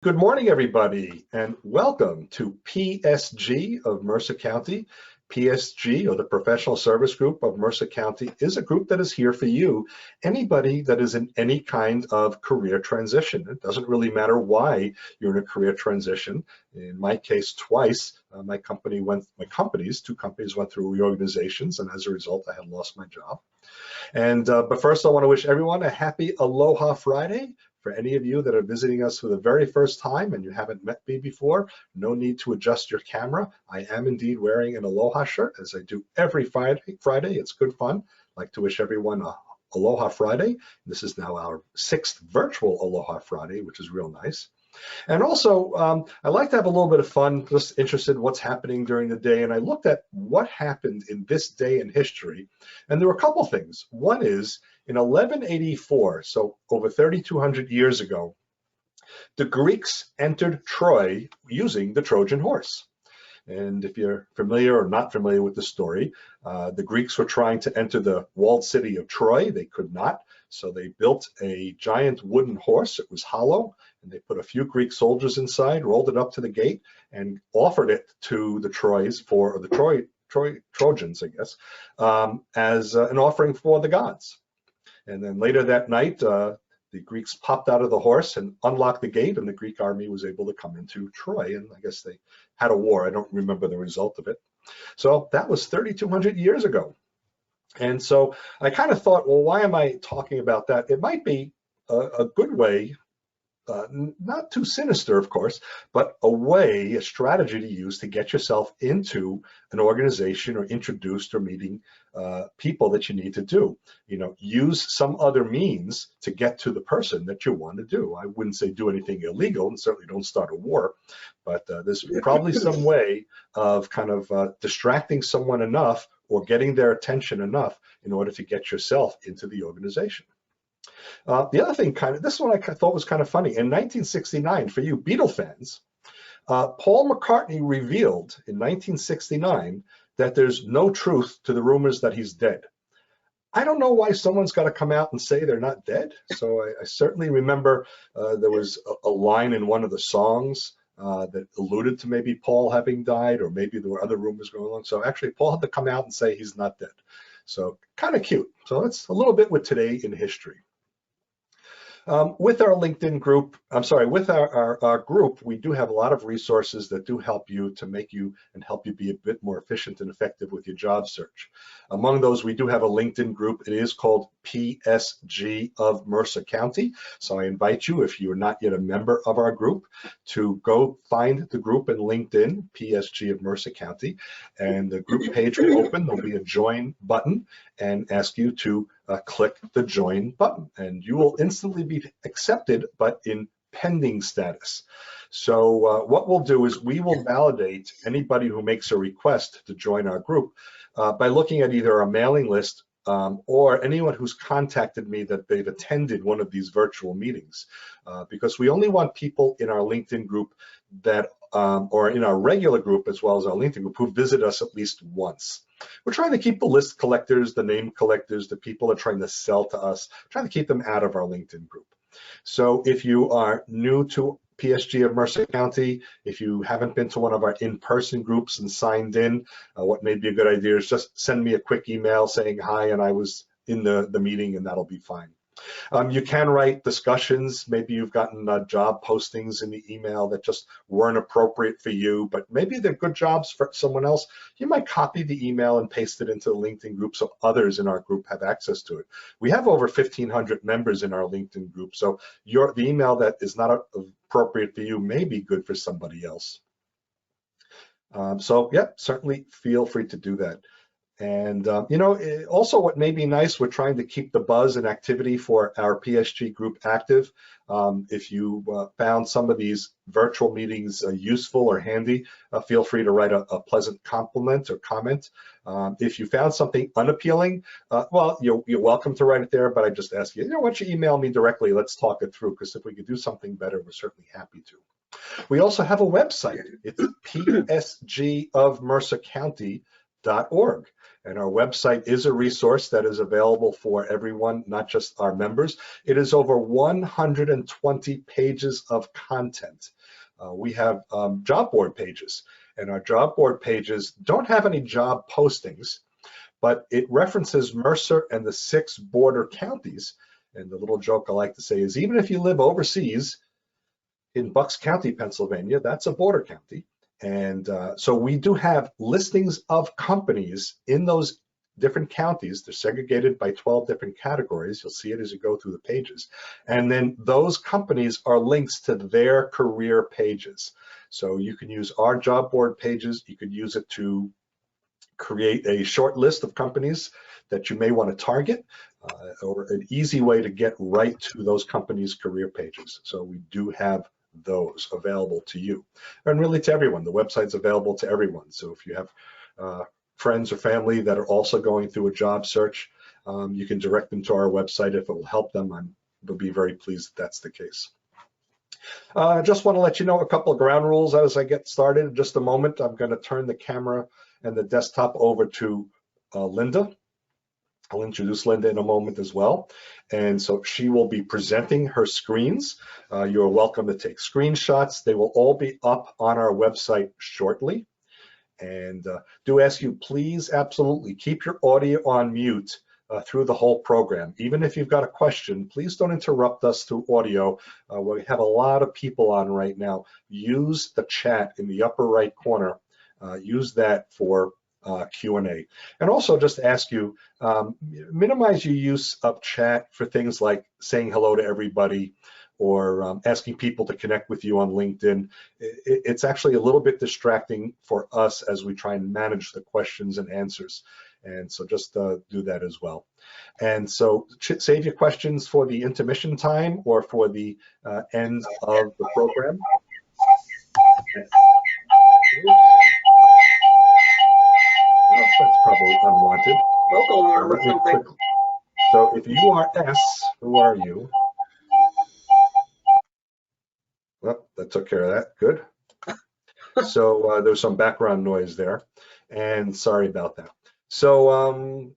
Good morning, everybody, and welcome to PSG of Mercer County. PSG, or the Professional Service Group of Mercer County, is a group that is here for you, anybody that is in any kind of career transition. It doesn't really matter why you're in a career transition. In my case, twice, two companies went through reorganizations, and as a result, I had lost my job. But first, I want to wish everyone a happy Aloha Friday. For any of you that are visiting us for the very first time and you haven't met me before, no need to adjust your camera. I am indeed wearing an Aloha shirt, as I do every Friday. It's good fun. I'd like to wish everyone a Aloha Friday. This is now our 6th virtual Aloha Friday, which is real nice. And also, I like to have a little bit of fun, just interested in what's happening during the day. And I looked at what happened in this day in history. And there were a couple things. One is, in 1184, so over 3,200 years ago, the Greeks entered Troy using the Trojan Horse. And if you're familiar or not familiar with the story, the Greeks were trying to enter the walled city of Troy. They could not, so they built a giant wooden horse. It was hollow, and they put a few Greek soldiers inside, rolled it up to the gate, and offered it to the Trojans, I guess, as an offering for the gods. And then later that night, the Greeks popped out of the horse and unlocked the gate, and the Greek army was able to come into Troy. And I guess they had a war. I don't remember the result of it. So that was 3,200 years ago. And so I kind of thought, well, why am I talking about that? It might be a good way, not too sinister, of course, but a strategy to use to get yourself into an organization or introduced or meeting people that you need to do. Use some other means to get to the person that you want to do. I wouldn't say do anything illegal, and certainly don't start a war, but there's probably some way of kind of distracting someone enough or getting their attention enough in order to get yourself into the organization. The other thing, this one I thought was kind of funny. In 1969, for you Beatle fans, Paul McCartney revealed in 1969 that there's no truth to the rumors that he's dead. I don't know why someone's got to come out and say they're not dead. So I certainly remember there was a line in one of the songs that alluded to maybe Paul having died, or maybe there were other rumors going on. So actually, Paul had to come out and say he's not dead. So kind of cute. So that's a little bit with today in history. With our LinkedIn group, with our group, we do have a lot of resources that do help you to make you and help you be a bit more efficient and effective with your job search. Among those, we do have a LinkedIn group. It is called PSG of Mercer County. So I invite you, if you're not yet a member of our group, to go find the group in LinkedIn, PSG of Mercer County, and the group page will open. There'll be a join button and ask you to click the join button, and you will instantly be accepted, but in pending status. So what we'll do is we will validate anybody who makes a request to join our group by looking at either our mailing list or anyone who's contacted me that they've attended one of these virtual meetings, because we only want people in our LinkedIn group that or in our regular group as well as our LinkedIn group who visit us at least once. We're trying to keep the list collectors, the name collectors, the people that are trying to sell to us, trying to keep them out of our LinkedIn group. So if you are new to PSG of Mercer County, if you haven't been to one of our in-person groups and signed in, what may be a good idea is just send me a quick email saying hi and I was in the meeting, and that'll be fine. You can write discussions. Maybe you've gotten job postings in the email that just weren't appropriate for you, but maybe they're good jobs for someone else. You might copy the email and paste it into the LinkedIn group so others in our group have access to it. We have over 1,500 members in our LinkedIn group, so the email that is not appropriate for you may be good for somebody else. So yeah, certainly feel free to do that. And also what may be nice, we're trying to keep the buzz and activity for our PSG group active. If you found some of these virtual meetings useful or handy, feel free to write a pleasant compliment or comment. If you found something unappealing, well, you're welcome to write it there, but I just ask you, why don't you email me directly? Let's talk it through, because if we could do something better, we're certainly happy to. We also have a website. It's psgofmercercounty.org. And our website is a resource that is available for everyone, not just our members. It is over 120 pages of content. We have job board pages, and our job board pages don't have any job postings, but it references Mercer and the 6 border counties. And the little joke I like to say is, even if you live overseas in Bucks County, Pennsylvania, that's a border county. And so we do have listings of companies in those different counties. They're segregated by 12 different categories. You'll see it as you go through the pages. And then those companies are links to their career pages. So you can use our job board pages. You could use it to create a short list of companies that you may want to target, or an easy way to get right to those companies' career pages. So we do have those available to you, and really to everyone. The website's available to everyone. So if you have friends or family that are also going through a job search, you can direct them to our website if it will help them. I'll be very pleased that that's the case. I just want to let you know a couple of ground rules as I get started. In just a moment, I'm going to turn the camera and the desktop over to Linda. I'll introduce Linda in a moment as well. And so she will be presenting her screens. You're welcome to take screenshots. They will all be up on our website shortly. And do ask you, please absolutely keep your audio on mute through the whole program. Even if you've got a question, please don't interrupt us through audio. We have a lot of people on right now. Use the chat in the upper right corner. Use that for Q&A. And also just ask you, minimize your use of chat for things like saying hello to everybody, or asking people to connect with you on LinkedIn. It's actually a little bit distracting for us as we try and manage the questions and answers. And so just do that as well. And so save your questions for the intermission time or for the end of the program. That's probably unwanted. Vocal alarm or something. So if you are S, who are you? Well, that took care of that. Good. So there's some background noise there, and sorry about that. So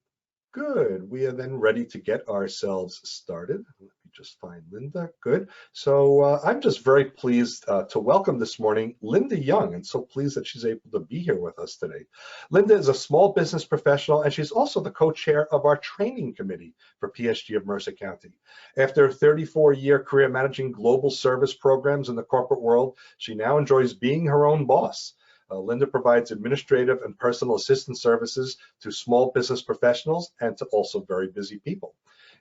good. We are then ready to get ourselves started. Let me just find Linda. Good. So I'm just very pleased to welcome this morning Linda Young, and so pleased that she's able to be here with us today. Linda is a small business professional, and she's also the co-chair of our training committee for PSG of Mercer County. After a 34-year career managing global service programs in the corporate world, she now enjoys being her own boss. Linda provides administrative and personal assistance services to small business professionals and to also very busy people.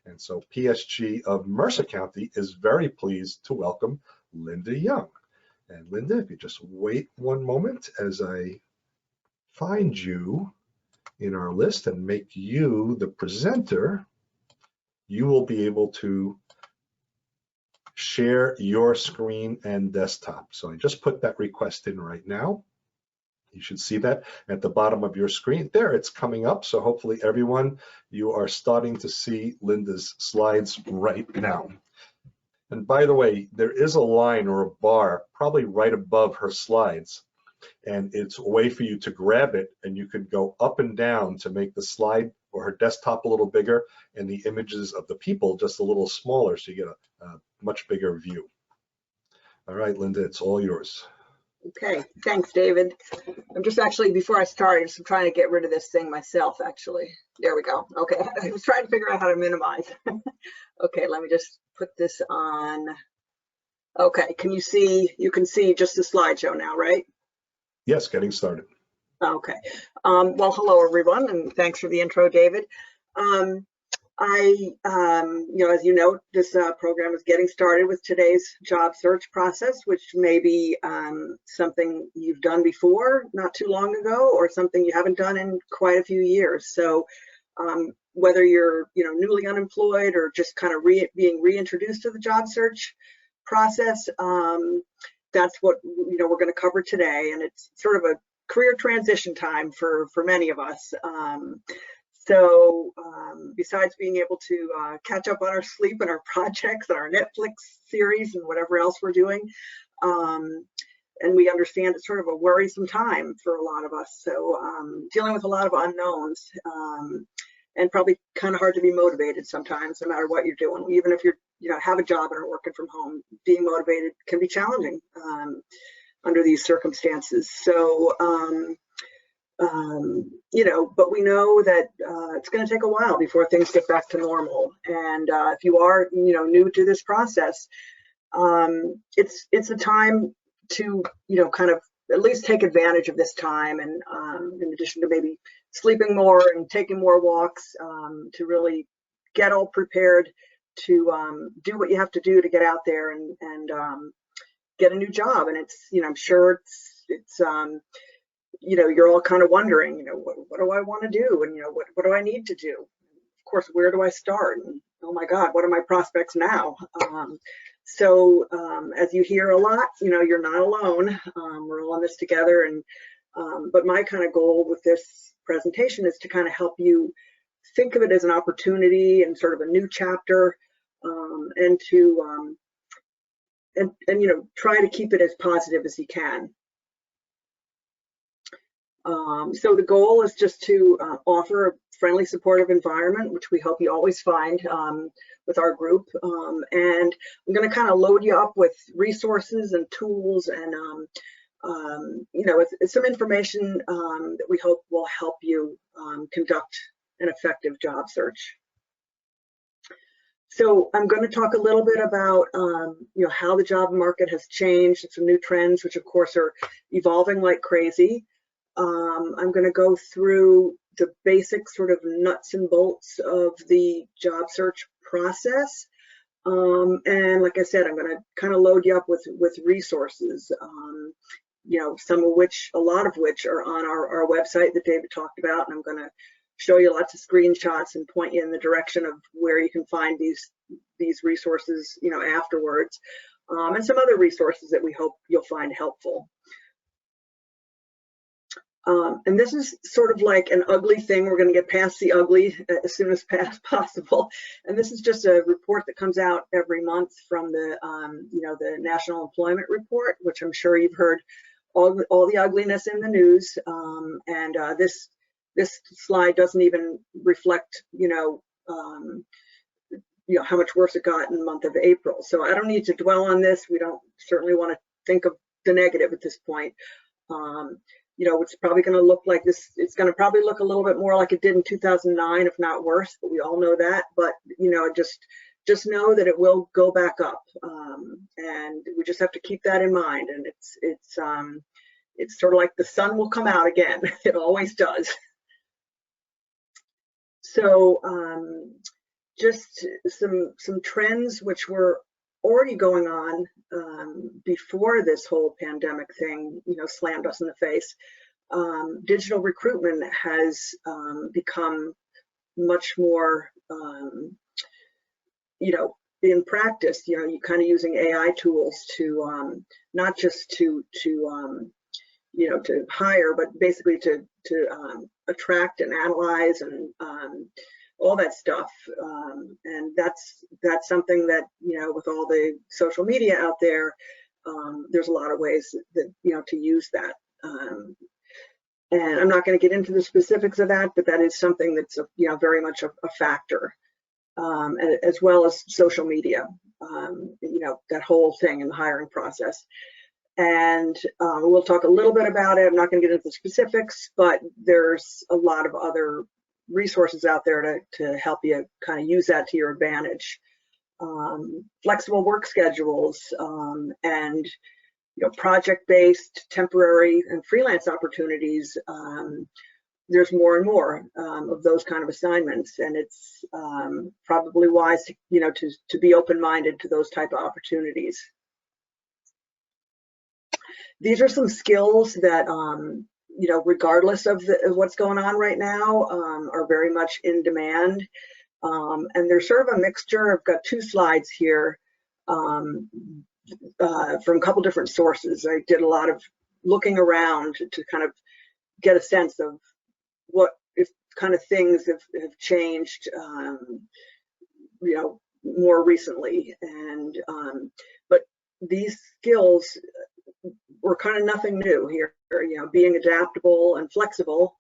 And so PSG of Mercer County is very pleased to welcome Linda Young. And Linda, if you just wait one moment as I find you in our list and make you the presenter, you will be able to share your screen and desktop. So I just put that request in right now. You should see that at the bottom of your screen. There, it's coming up. So hopefully everyone, you are starting to see Linda's slides right now. And by the way, there is a line or a bar probably right above her slides. And it's a way for you to grab it, and you could go up and down to make the slide or her desktop a little bigger and the images of the people just a little smaller, so you get a much bigger view. All right, Linda, it's all yours. Okay, thanks, David. I'm just actually, before I start, I'm trying to get rid of this thing myself, actually. There we go. Okay, I was trying to figure out how to minimize. Okay, let me just put this on. Okay, can you see, you can see just the slideshow now, right? Yes, getting started. Okay, well, hello, everyone, and thanks for the intro, David. As you know, this program is getting started with today's job search process, which may be something you've done before, not too long ago, or something you haven't done in quite a few years. So whether you're newly unemployed or just kind of being reintroduced to the job search process, that's what we're going to cover today, and it's sort of a career transition time for many of us. So besides being able to catch up on our sleep and our projects and our Netflix series and whatever else we're doing, and we understand it's sort of a worrisome time for a lot of us. So dealing with a lot of unknowns, and probably kind of hard to be motivated sometimes, no matter what you're doing. Even if you have a job and are working from home, being motivated can be challenging under these circumstances. So but we know that it's going to take a while before things get back to normal. And if you are, new to this process, it's a time to, kind of at least take advantage of this time. And in addition to maybe sleeping more and taking more walks, to really get all prepared to do what you have to do to get out there and get a new job. And it's, I'm sure it's you're all kind of wondering, what do I want to do? And, what do I need to do? Of course, where do I start? And, oh my God, what are my prospects now? So as you hear a lot, you're not alone. We're all in this together. And but my kind of goal with this presentation is to kind of help you think of it as an opportunity and sort of a new chapter, and to try to keep it as positive as you can. So the goal is just to offer a friendly, supportive environment, which we hope you always find with our group. And I'm going to kind of load you up with resources and tools and, it's some information that we hope will help you conduct an effective job search. So I'm going to talk a little bit about, how the job market has changed, some new trends, which of course are evolving like crazy. I'm going to go through the basic sort of nuts and bolts of the job search process. And like I said, I'm going to kind of load you up with resources, a lot of which are on our website that David talked about. And I'm going to show you lots of screenshots and point you in the direction of where you can find these resources, afterwards, and some other resources that we hope you'll find helpful. And this is sort of like an ugly thing. We're going to get past the ugly as soon as possible. And this is just a report that comes out every month from the, the National Employment Report, which I'm sure you've heard all the ugliness in the news. And this slide doesn't even reflect, how much worse it got in the month of April. So I don't need to dwell on this. We don't certainly want to think of the negative at this point. It's probably going to look like this. It's going to probably look a little bit more like it did in 2009, if not worse. But we all know that. But just know that it will go back up, and we just have to keep that in mind. And it's sort of like the sun will come out again. It always does. So just some trends which were already going on before this whole pandemic thing, slammed us in the face. Digital recruitment has become much more, in practice, you kind of using AI tools to not just to hire, but basically to attract and analyze and all that stuff. And that's something that, with all the social media out there, there's a lot of ways that, to use that. And I'm not going to get into the specifics of that, but that is something that's, very much a factor, as well as social media, that whole thing in the hiring process. And we'll talk a little bit about it. I'm not going to get into the specifics, but there's a lot of other resources out there to help you kind of use that to your advantage. Flexible work schedules, and project-based, temporary, and freelance opportunities. There's more and more of those kind of assignments, and it's probably wise to be open-minded to those type of opportunities. These are some skills that regardless of what's going on right now, are very much in demand. And there's sort of a mixture. I've got two slides here from a couple different sources. I did a lot of looking around to kind of get a sense of what if kind of things have changed, more recently. And but these skills, we're kind of nothing new here, being adaptable and flexible,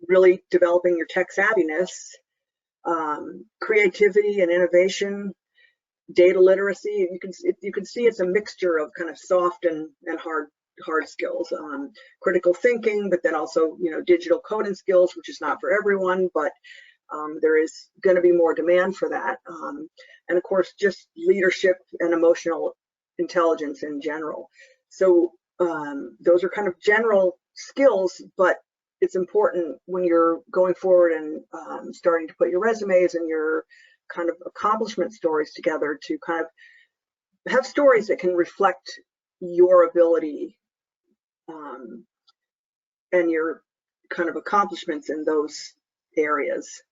really developing your tech savviness, creativity and innovation, data literacy. You can see it's a mixture of kind of soft and hard skills, critical thinking, but then also digital coding skills, which is not for everyone, but there is going to be more demand for that, and of course just leadership and emotional intelligence in general. So those are kind of general skills, but it's important when you're going forward and starting to put your resumes and your kind of accomplishment stories together to kind of have stories that can reflect your ability and your kind of accomplishments in those areas.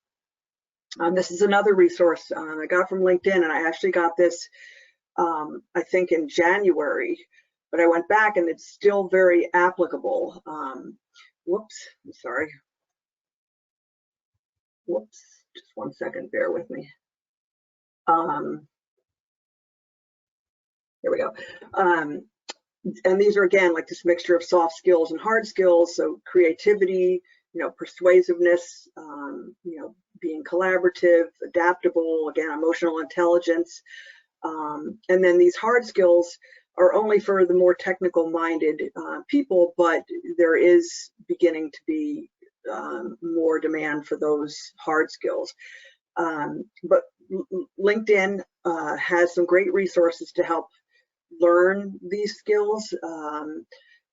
This is another resource I got from LinkedIn, and I actually got this I think in January, but I went back and it's still very applicable. Whoops, I'm sorry. Whoops, just 1 second, bear with me. Here we go. And these are, again, like this mixture of soft skills and hard skills. So creativity, persuasiveness, being collaborative, adaptable, again, emotional intelligence. And then these hard skills are only for the more technical minded people, but there is beginning to be more demand for those hard skills. But LinkedIn has some great resources to help learn these skills,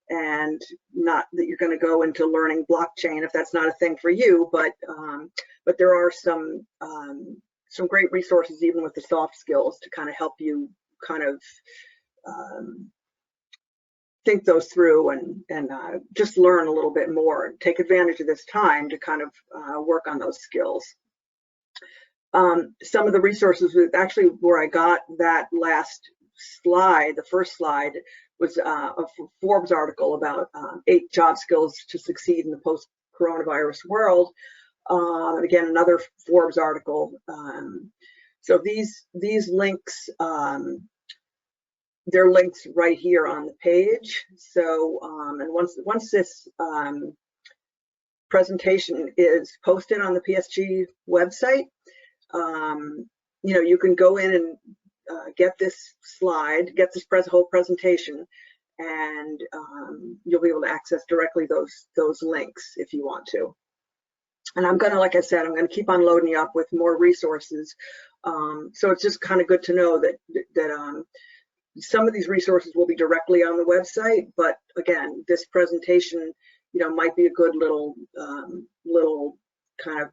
and not that you're going to go into learning blockchain if that's not a thing for you, but there are some great resources even with the soft skills to kind of help you kind of think those through and just learn a little bit more and take advantage of this time to kind of work on those skills. Some of the resources, actually where I got that last slide, the first slide, was a Forbes article about 8 job skills to succeed in the post-coronavirus world. Again, another Forbes article. So these links, they're links right here on the page. So and once this presentation is posted on the PSG website, you can go in and get this slide, get this whole presentation, and you'll be able to access directly those links if you want to. And I'm gonna, like I said, I'm gonna keep on loading you up with more resources. So it's just kind of good to know that some of these resources will be directly on the website, but again, this presentation, might be a good little kind of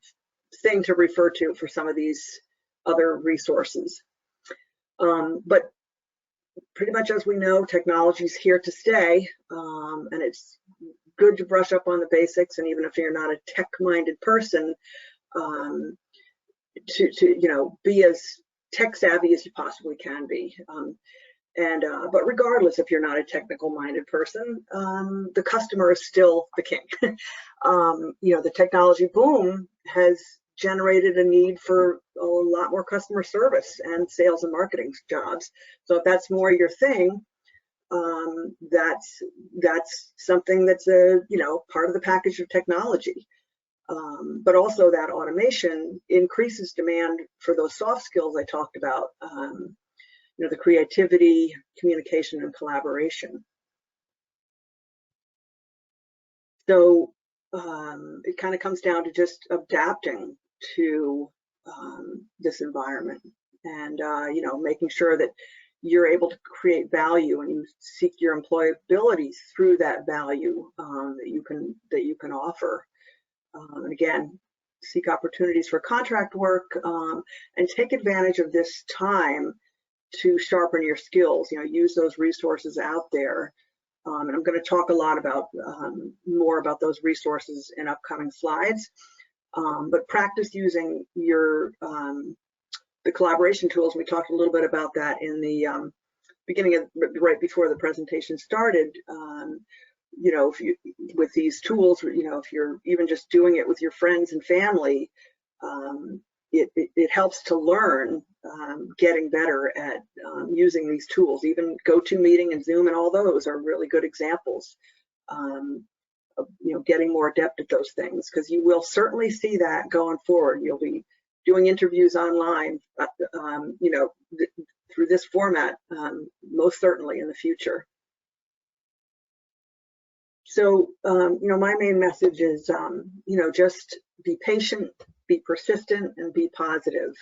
thing to refer to for some of these other resources. But pretty much, as we know, technology is here to stay, and it's good to brush up on the basics. And even if you're not a tech-minded person, to be as tech savvy as you possibly can be. But regardless, if you're not a technical-minded person, the customer is still the king. The technology boom has generated a need for a lot more customer service and sales and marketing jobs. So if that's more your thing, that's something that's a part of the package of technology. But also that automation increases demand for those soft skills I talked about. The creativity, communication, and collaboration. So it kind of comes down to just adapting to this environment, and making sure that you're able to create value and you seek your employability through that value that you can offer. And again, seek opportunities for contract work, and take advantage of this time to sharpen your skills. Use those resources out there. And I'm going to talk a lot about more about those resources in upcoming slides. But practice using your the collaboration tools. We talked a little bit about that in the beginning right before the presentation started. If you, with these tools, if you're even just doing it with your friends and family, it helps to learn getting better at using these tools. Even GoToMeeting and Zoom and all those are really good examples of getting more adept at those things, because you will certainly see that going forward. You'll be doing interviews online, through this format, most certainly in the future. So, my main message is, just be patient, be persistent, and be positive.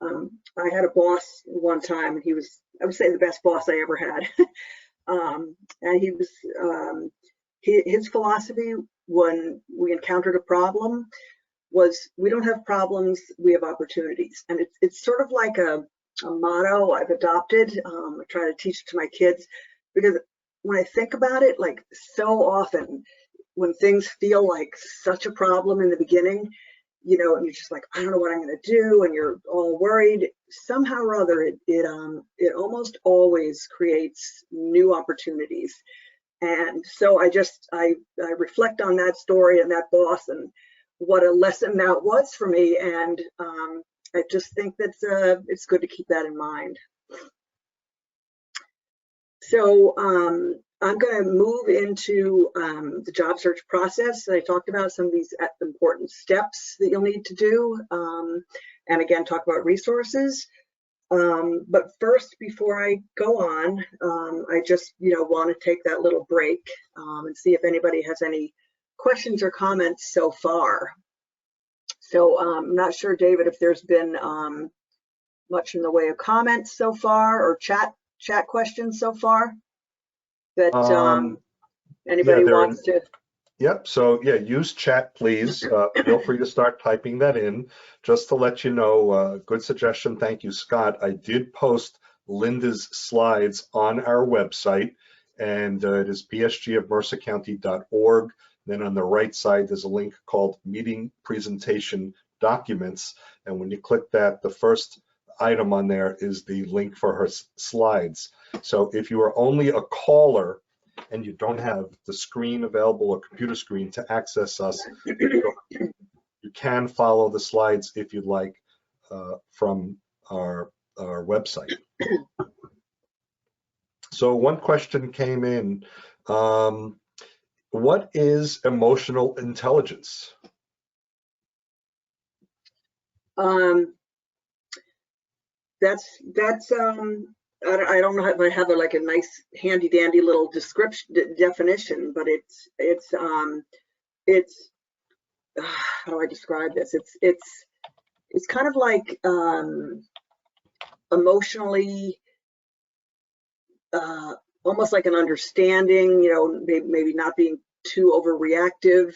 I had a boss one time, and he was, I would say, the best boss I ever had. And he was, his philosophy when we encountered a problem was, we don't have problems, we have opportunities. And it's sort of like a motto I've adopted. I try to teach it to my kids, because when I think about it, like, so often when things feel like such a problem in the beginning, and you're just like, I don't know what I'm going to do, and you're all worried, somehow or other, it almost always creates new opportunities. And so I reflect on that story and that boss, and what a lesson that was for me. And I just think that it's good to keep that in mind. So I'm going to move into the job search process. I talked about some of these important steps that you'll need to do, and again, talk about resources. But first, before I go on, I just want to take that little break and see if anybody has any questions or comments so far. So I'm not sure, David, if there's been much in the way of comments so far, or chat questions so far that anybody wants to. Yep. So yeah, use chat, please. Feel free to start typing that in. Just to let you know, good suggestion. Thank you, Scott. I did post Linda's slides on our website, and it is psgofmercercounty.org. Then on the right side, there's a link called Meeting Presentation Documents. And when you click that, the first item on there is the link for her slides. So if you are only a caller and you don't have the screen available, a computer screen to access us, you can follow the slides if you'd like from our website. So one question came in. What is emotional intelligence? That's I don't know if I have like a nice handy dandy little definition, but it's how do I describe this? It's kind of like emotionally, almost like an understanding, maybe not being too overreactive,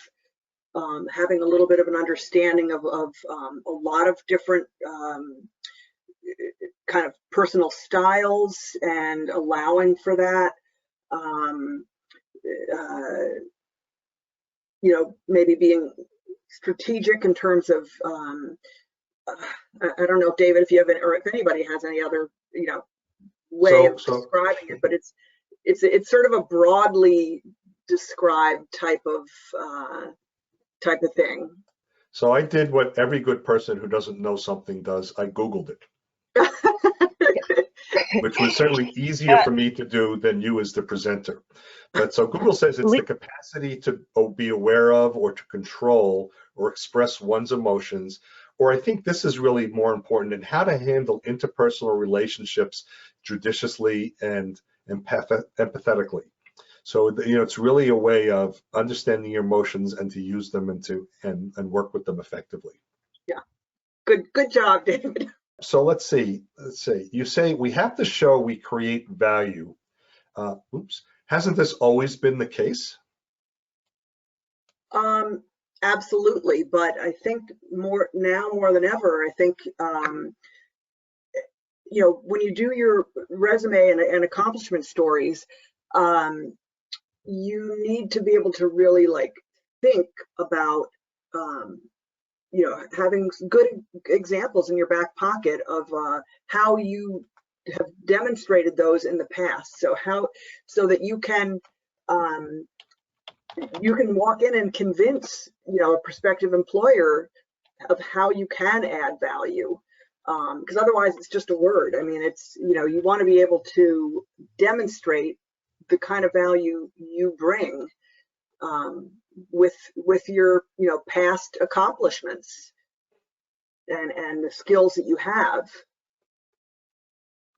having a little bit of an understanding of a lot of different kind of personal styles, and allowing for that. Maybe being strategic in terms of, I don't know, David, if you have any, or if anybody has any other, way of describing it, but it's sort of a broadly described type of thing. So I did what every good person who doesn't know something does. I Googled it. Which was certainly easier for me to do than you as the presenter. But so Google says it's the capacity to be aware of, or to control or express one's emotions, or I think this is really more important, in how to handle interpersonal relationships judiciously and empathetically. So it's really a way of understanding your emotions and to use them and work with them effectively. Yeah, good job, David. So let's see. You say we have to show we create value. Hasn't this always been the case? Absolutely, but I think more than ever, I think when you do your resume and accomplishment stories, you need to be able to really think about having good examples in your back pocket of how you have demonstrated those in the past. So that you can walk in and convince a prospective employer how you can add value, because otherwise it's just a word. I mean, it's, you want to be able to demonstrate the kind of value you bring with your past accomplishments and the skills that you have.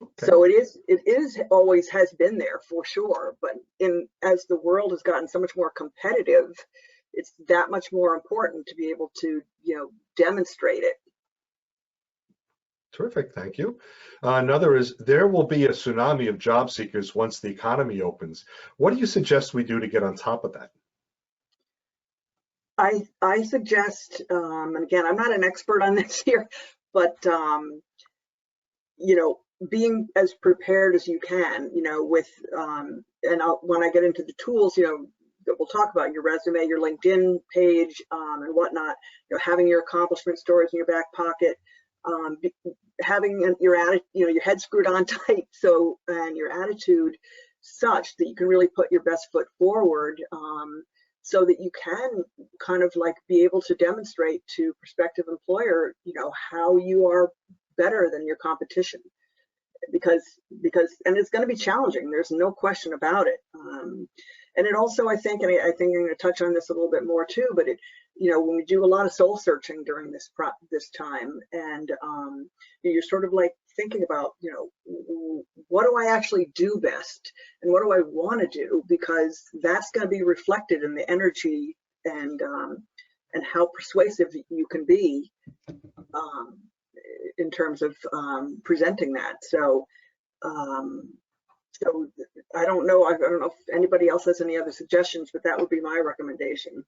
Okay. So it is always has been there for sure, but as the world has gotten so much more competitive, it's that much more important to be able to demonstrate it. Terrific, thank you. Another is, there will be a tsunami of job seekers once the economy opens. What do you suggest we do to get on top of that? I suggest, and again, I'm not an expert on this here, but being as prepared as you can, with when I get into the tools, that we'll talk about, your resume, your LinkedIn page, and whatnot, having your accomplishment stories in your back pocket, having your head screwed on tight, and your attitude such that you can really put your best foot forward, so that you can kind of like be able to demonstrate to prospective employer, how you are better than your competition, because and it's going to be challenging. There's no question about it. And it also, I think, and I think I'm going to touch on this a little bit more too, but when we do a lot of soul searching during this time, and you're sort of like thinking about, what do I actually do best, and what do I want to do, because that's going to be reflected in the energy and how persuasive you can be in terms of presenting that. So I don't know if anybody else has any other suggestions, but that would be my recommendation.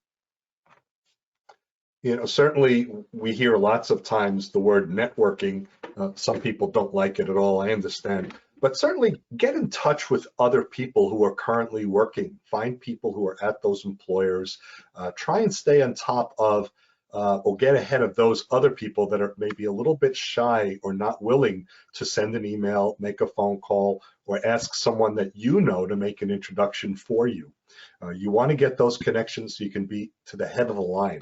Certainly we hear lots of times the word networking. Some people don't like it at all, I understand. But certainly get in touch with other people who are currently working. Find people who are at those employers. Try and stay on top of or get ahead of those other people that are maybe a little bit shy or not willing to send an email, make a phone call, or ask someone that you know to make an introduction for you. You want to get those connections so you can be to the head of the line.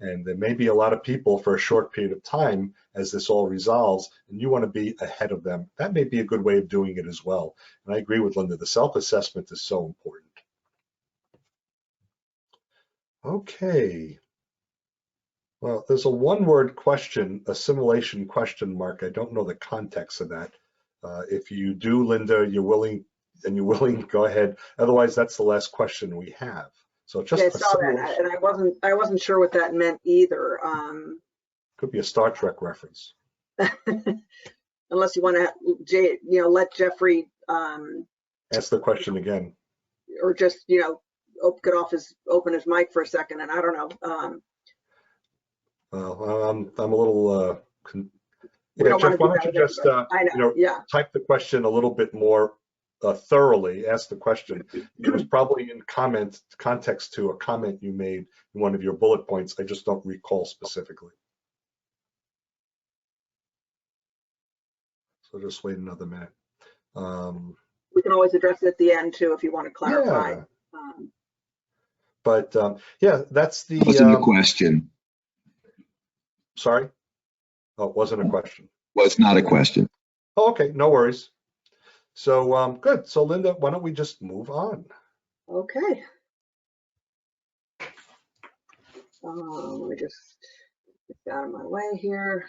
And there may be a lot of people for a short period of time as this all resolves, and you want to be ahead of them. That may be a good way of doing it as well. And I agree with Linda, the self-assessment is so important. Okay. Well, there's a one-word question, assimilation question mark. I don't know the context of that. If you do, Linda, you're willing, go ahead. Otherwise, that's the last question we have. So just I saw that, and I wasn't sure what that meant either. Could be a Star Trek reference. Unless you want to, let Jeffrey ask the question again, or just open his mic for a second, and I don't know. I'm a little. Yeah, Jeff, why don't you just type the question a little bit more thoroughly, ask the question. It was probably in context to a comment you made in one of your bullet points. I just don't recall specifically. So just wait another minute. We can always address it at the end too if you want to clarify. Yeah. But yeah, that's the. Wasn't a question. Sorry? Oh, it wasn't a question. Was not a question. Oh, okay, no worries. So good. So Linda, why don't we just move on? Okay. Let me just get out of my way here.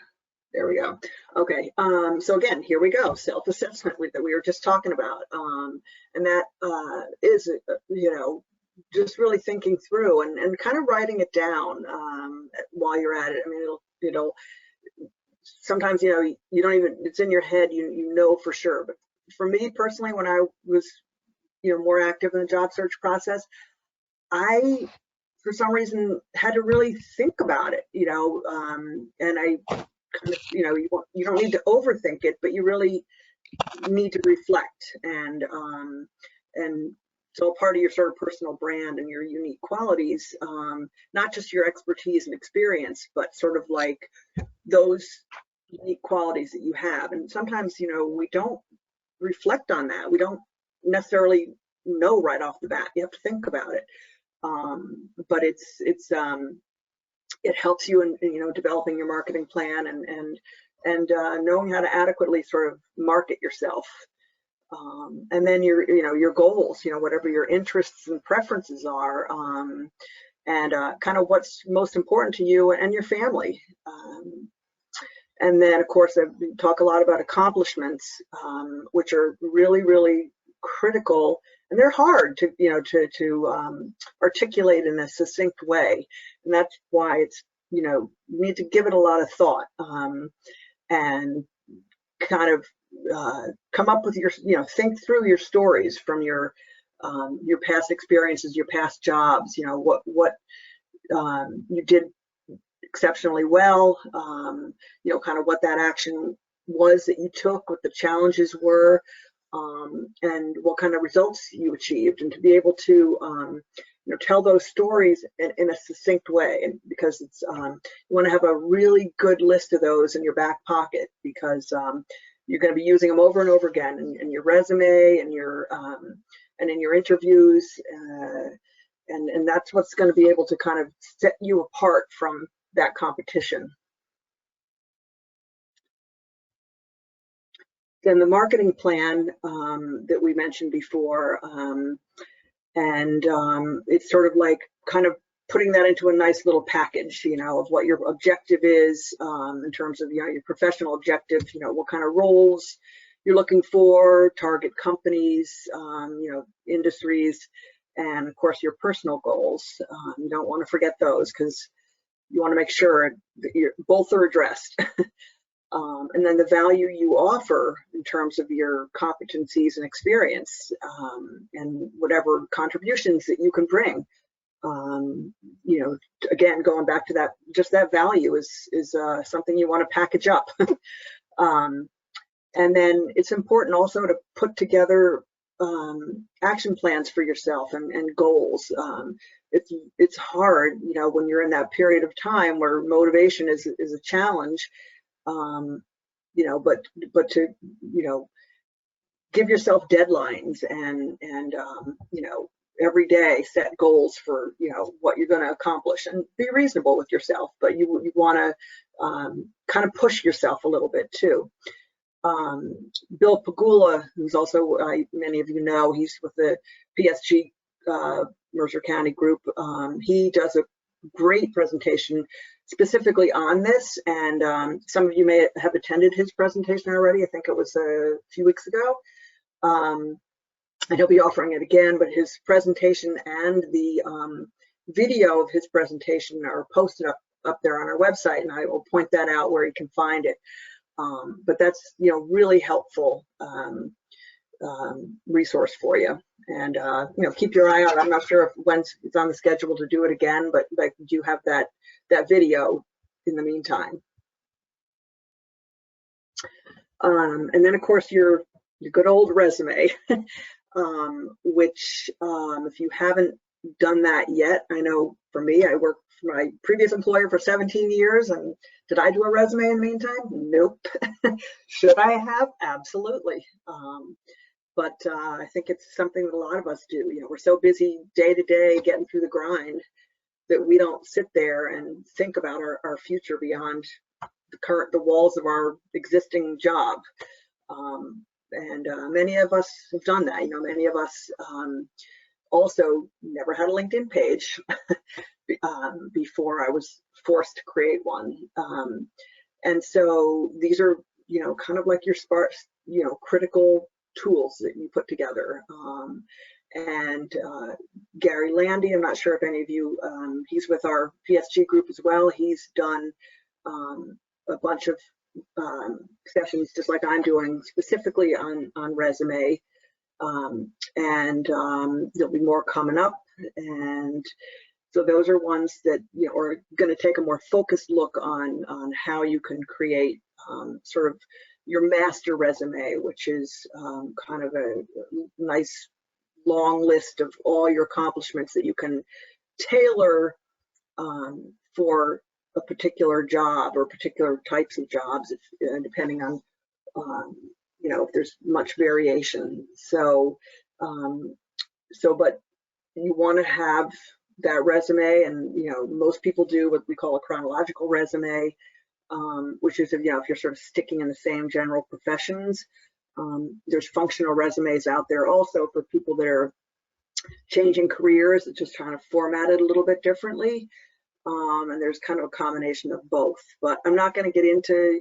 There we go. Okay. So again, here we go. Self-assessment that we were just talking about, and that is, just really thinking through and kind of writing it down while you're at it. I mean, it'll sometimes you don't even, it's in your head, you know for sure. But for me personally, when I was more active in the job search process, I for some reason had to really think about it, and I kind of, you don't need to overthink it, but you really need to reflect, and so part of your sort of personal brand and your unique qualities, not just your expertise and experience, but sort of like those unique qualities that you have. And sometimes, we don't reflect on that. We don't necessarily know right off the bat. You have to think about it. But it's it helps you in developing your marketing plan and knowing how to adequately sort of market yourself. And then your goals, whatever your interests and preferences are, and kind of what's most important to you and your family. And then, of course, I talk a lot about accomplishments, which are really, really critical, and they're hard to articulate in a succinct way. And that's why it's, you need to give it a lot of thought, and kind of come up with your, think through your stories from your past experiences, your past jobs, what you did exceptionally well, kind of what that action was that you took, what the challenges were, and what kind of results you achieved, and to be able to tell those stories in a succinct way, and because it's you want to have a really good list of those in your back pocket, because you're going to be using them over and over again in your resume and your and in your interviews, and that's what's going to be able to kind of set you apart from that competition. Then the marketing plan that we mentioned before, and it's sort of like kind of putting that into a nice little package, of what your objective is, in terms of your professional objective, what kind of roles you're looking for, target companies, industries, and of course your personal goals. You don't want to forget those, because you want to make sure that both are addressed. And then the value you offer in terms of your competencies and experience, and whatever contributions that you can bring. Again, going back to that, just that value is something you want to package up. And then it's important also to put together action plans for yourself and goals. It's hard, when you're in that period of time where motivation is a challenge, but to give yourself deadlines and every day set goals for what you're going to accomplish, and be reasonable with yourself, but you want to kind of push yourself a little bit too. Bill Pagula, who's also, many of you know, he's with the PSG Mercer County Group. He does a great presentation specifically on this, and some of you may have attended his presentation already. I think it was a few weeks ago. And he'll be offering it again, but his presentation and the video of his presentation are posted up there on our website, and I will point that out where you can find it. But that's really helpful resource for you, and keep your eye out. I'm not sure if when it's on the schedule to do it again, but like, do have that video in the meantime. And then of course your good old resume, which if you haven't done that yet, I know for me, I worked for my previous employer for 17 years, and did I do a resume in the meantime? Nope. Should I have? Absolutely. But I think it's something that a lot of us do. We're so busy day to day getting through the grind that we don't sit there and think about our future beyond the walls of our existing job. And many of us have done that. Many of us also never had a LinkedIn page before I was forced to create one. And so these are, kind of like your sparse, critical tools that you put together. And Gary Landy, I'm not sure if any of you, he's with our PSG group as well. He's done a bunch of sessions just like I'm doing specifically on resume, and there'll be more coming up, and so those are ones that are going to take a more focused look on how you can create sort of your master resume, which is kind of a nice long list of all your accomplishments that you can tailor for a particular job or particular types of jobs, if, depending on if there's much variation. So but you want to have that resume, and most people do what we call a chronological resume, which is if you're sort of sticking in the same general professions. There's functional resumes out there also for people that are changing careers, just trying to format it a little bit differently. And there's kind of a combination of both. But I'm not going to get into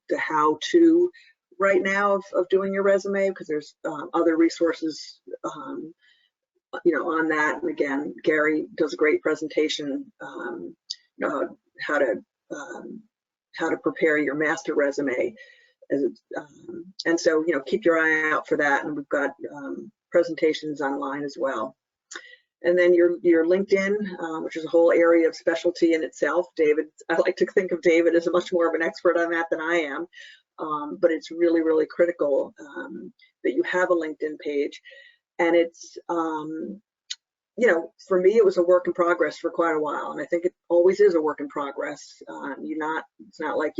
the how-to right now of doing your resume, because there's other resources on that. And again, Gary does a great presentation how to prepare your master resume. And so keep your eye out for that, and we've got presentations online as well. And then your LinkedIn, which is a whole area of specialty in itself. David, I like to think of David as much more of an expert on that than I am, but it's really, really critical that you have a LinkedIn page. And it's, for me, it was a work in progress for quite a while, and I think it always is a work in progress. It's not like,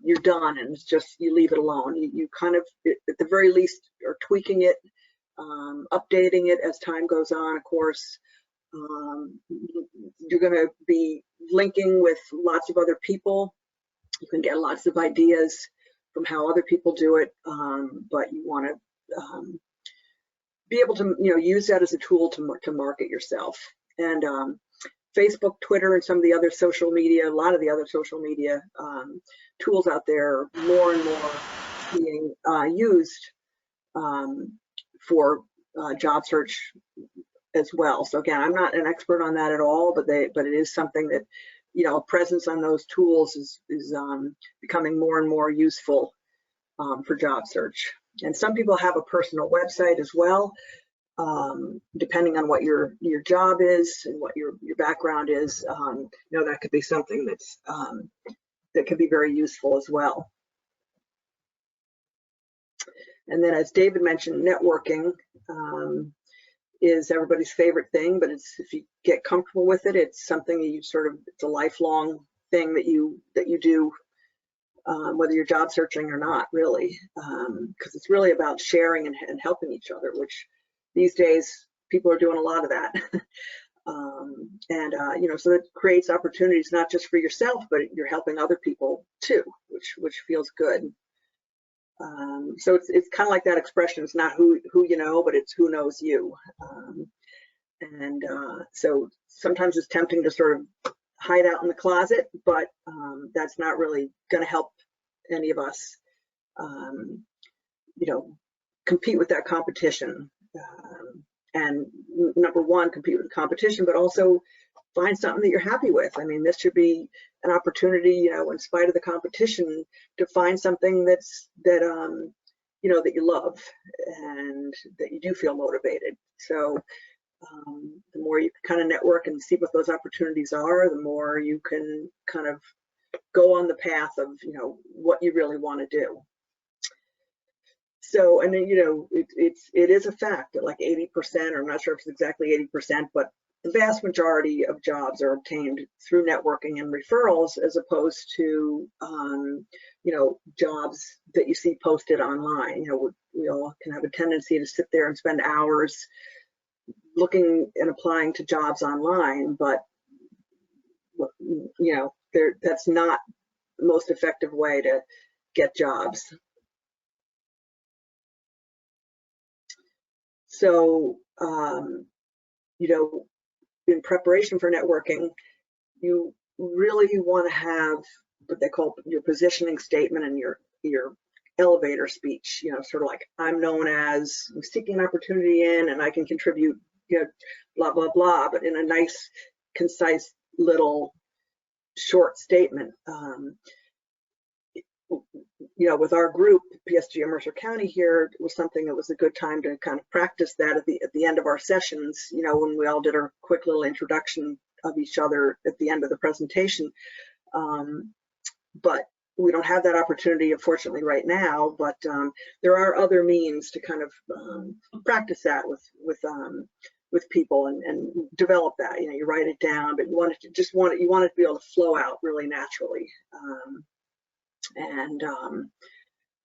you're done and it's just, you leave it alone. You kind of, at the very least, are tweaking it, updating it as time goes on. Of course, you're going to be linking with lots of other people. You can get lots of ideas from how other people do it, but you want to be able to use that as a tool to market yourself. And Facebook, Twitter, and some of the other social media, a lot of the other social media tools out there, more and more being used for job search as well. So again, I'm not an expert on that at all, but it is something that a presence on those tools is becoming more and more useful for job search. And some people have a personal website as well, depending on what your job is and what your background is. That could be something that's that could be very useful as well. And then, as David mentioned, networking is everybody's favorite thing, but if you get comfortable with it, it's something that it's a lifelong thing that you do, whether you're job searching or not, really, because it's really about sharing and helping each other, which these days people are doing a lot of that. So it creates opportunities not just for yourself, but you're helping other people too, which feels good. So it's kind of like that expression. It's not who you know, but it's who knows you. So sometimes it's tempting to sort of hide out in the closet, but that's not really going to help any of us, compete with that competition. And number one, compete with the competition, but also find something that you're happy with. I mean, this should be an opportunity, in spite of the competition, to find something that you love and that you do feel motivated. So the more you kind of network and see what those opportunities are, the more you can kind of go on the path of, what you really want to do. So, and then, it is a fact that like 80%, or I'm not sure if it's exactly 80%, but the vast majority of jobs are obtained through networking and referrals, as opposed to, jobs that you see posted online. We all can have a tendency to sit there and spend hours looking and applying to jobs online, but, that's not the most effective way to get jobs. So, in preparation for networking, you really want to have what they call your positioning statement and your elevator speech. Sort of like, I'm known as seeking an opportunity in, and I can contribute, blah blah blah, but in a nice, concise little short statement. With our group, PSG Mercer County here, it was something that was a good time to kind of practice that at the end of our sessions, when we all did our quick little introduction of each other at the end of the presentation. But we don't have that opportunity, unfortunately, right now, but there are other means to kind of practice that with people and develop that. You write it down, but you want it to be able to flow out really naturally.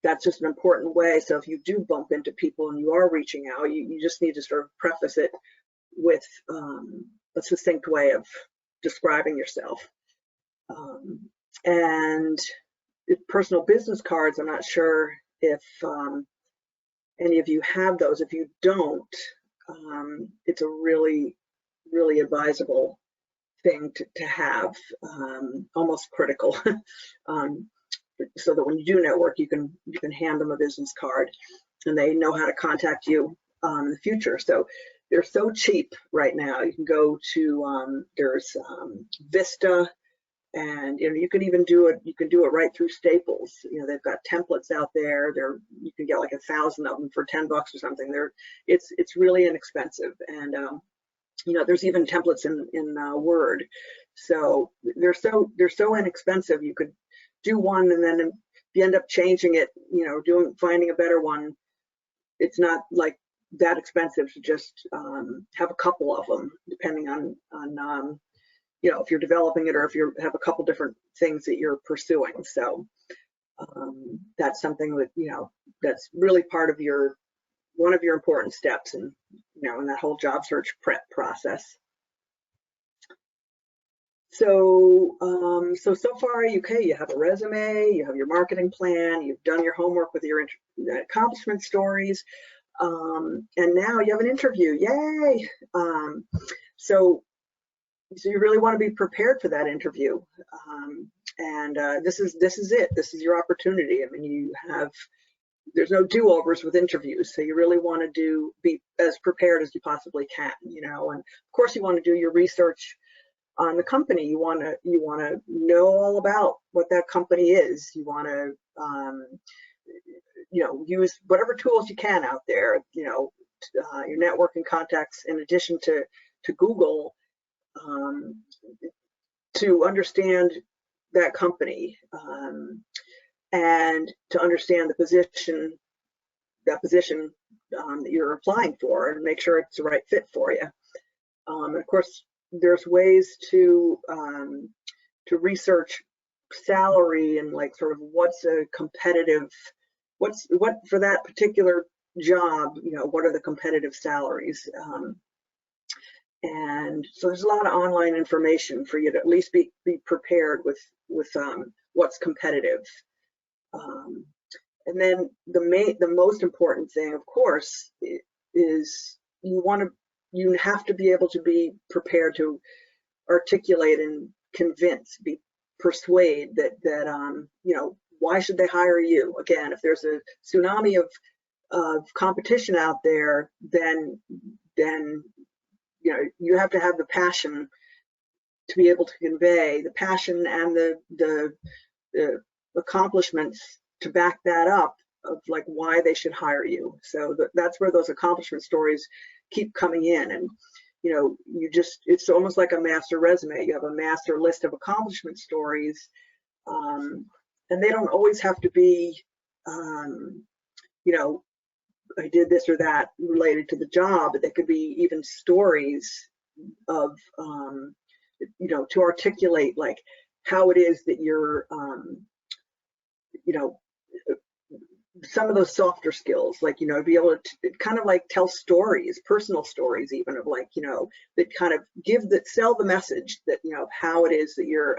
That's just an important way. So if you do bump into people and you are reaching out, you just need to sort of preface it with succinct way of describing yourself. And personal business cards, I'm not sure if any of you have those. If you don't, it's a really, really advisable thing to have, almost critical, so that when you do network, you can hand them a business card and they know how to contact you in the future. So they're so cheap right now. You can go to there's Vista, and you can even do it. You can do it right through Staples. They've got templates out there. You can get like 1,000 of them for $10 or something. It's really inexpensive, and there's even templates in Word. So they're so inexpensive. You could do one, and then if you end up changing it, finding a better one, it's not like that expensive to just have a couple of them, depending on if you're developing it or if you have a couple different things that you're pursuing. So that's something that that's really part of one of your important steps in that whole job search prep process. So so far, okay, you have a resume, you have your marketing plan, you've done your homework with your accomplishment stories, and now you have an interview. Yay! So you really want to be prepared for that interview, and this is it. This is your opportunity. I mean, there's no do-overs with interviews, so you really want to be as prepared as you possibly can. And of course you want to do your research on the company. You want to know all about what that company is. You want to use whatever tools you can out there. Your networking contacts, in addition to Google, to understand that company, and to understand the position that you're applying for, and make sure it's the right fit for you. And of course, there's ways to research salary and sort of what's a competitive, what for that particular job, what are the competitive salaries. And so there's a lot of online information for you to at least be prepared with what's competitive. And then the most important thing, of course, is you have to be able to be prepared to articulate and convince, persuade that why should they hire you? Again, if there's a tsunami of competition out there, then you have to have the passion to be able to convey the passion and the accomplishments to back that up, of why they should hire you. So that's where those accomplishment stories keep coming in. And it's almost like a master resume. You have a master list of accomplishment stories, and they don't always have to be I did this or that related to the job, but they could be even stories of to articulate how it is that you're some of those softer skills, be able to kind of tell stories, personal stories even, of that kind of sell the message that of how it is that you're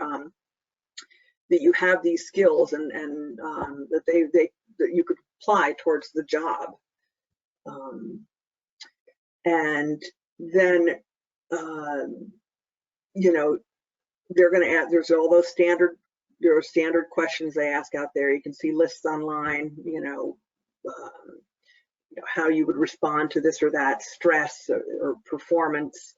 that you have these skills, and that that you could apply towards the job. And then they're going to add, there's all those there are standard questions they ask out there. You can see lists online, how you would respond to this or that stress or performance.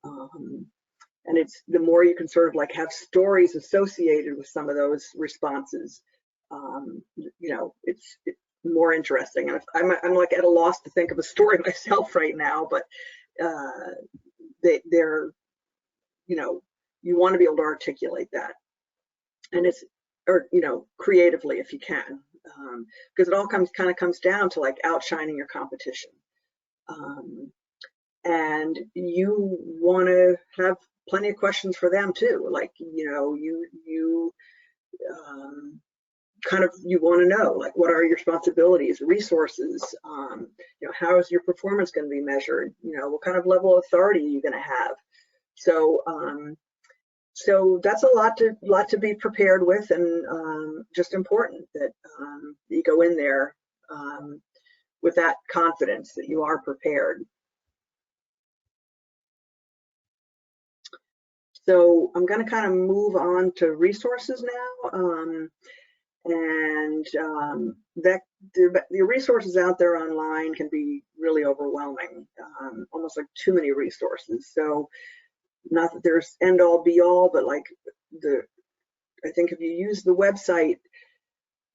And it's the more you can sort of have stories associated with some of those responses, it's more interesting. And I'm at a loss to think of a story myself right now, but they're you want to be able to articulate that, and creatively if you can, because it all kind of comes down to outshining your competition, and you want to have plenty of questions for them too. You want to know what are your responsibilities, resources, how is your performance going to be measured, what kind of level of authority are you going to have, So that's a lot to be prepared with, and just important that you go in there with that confidence that you are prepared. So I'm going to kind of move on to resources now, and the resources out there online can be really overwhelming, almost like too many resources. So not that there's end all be all, but like I think if you use the website,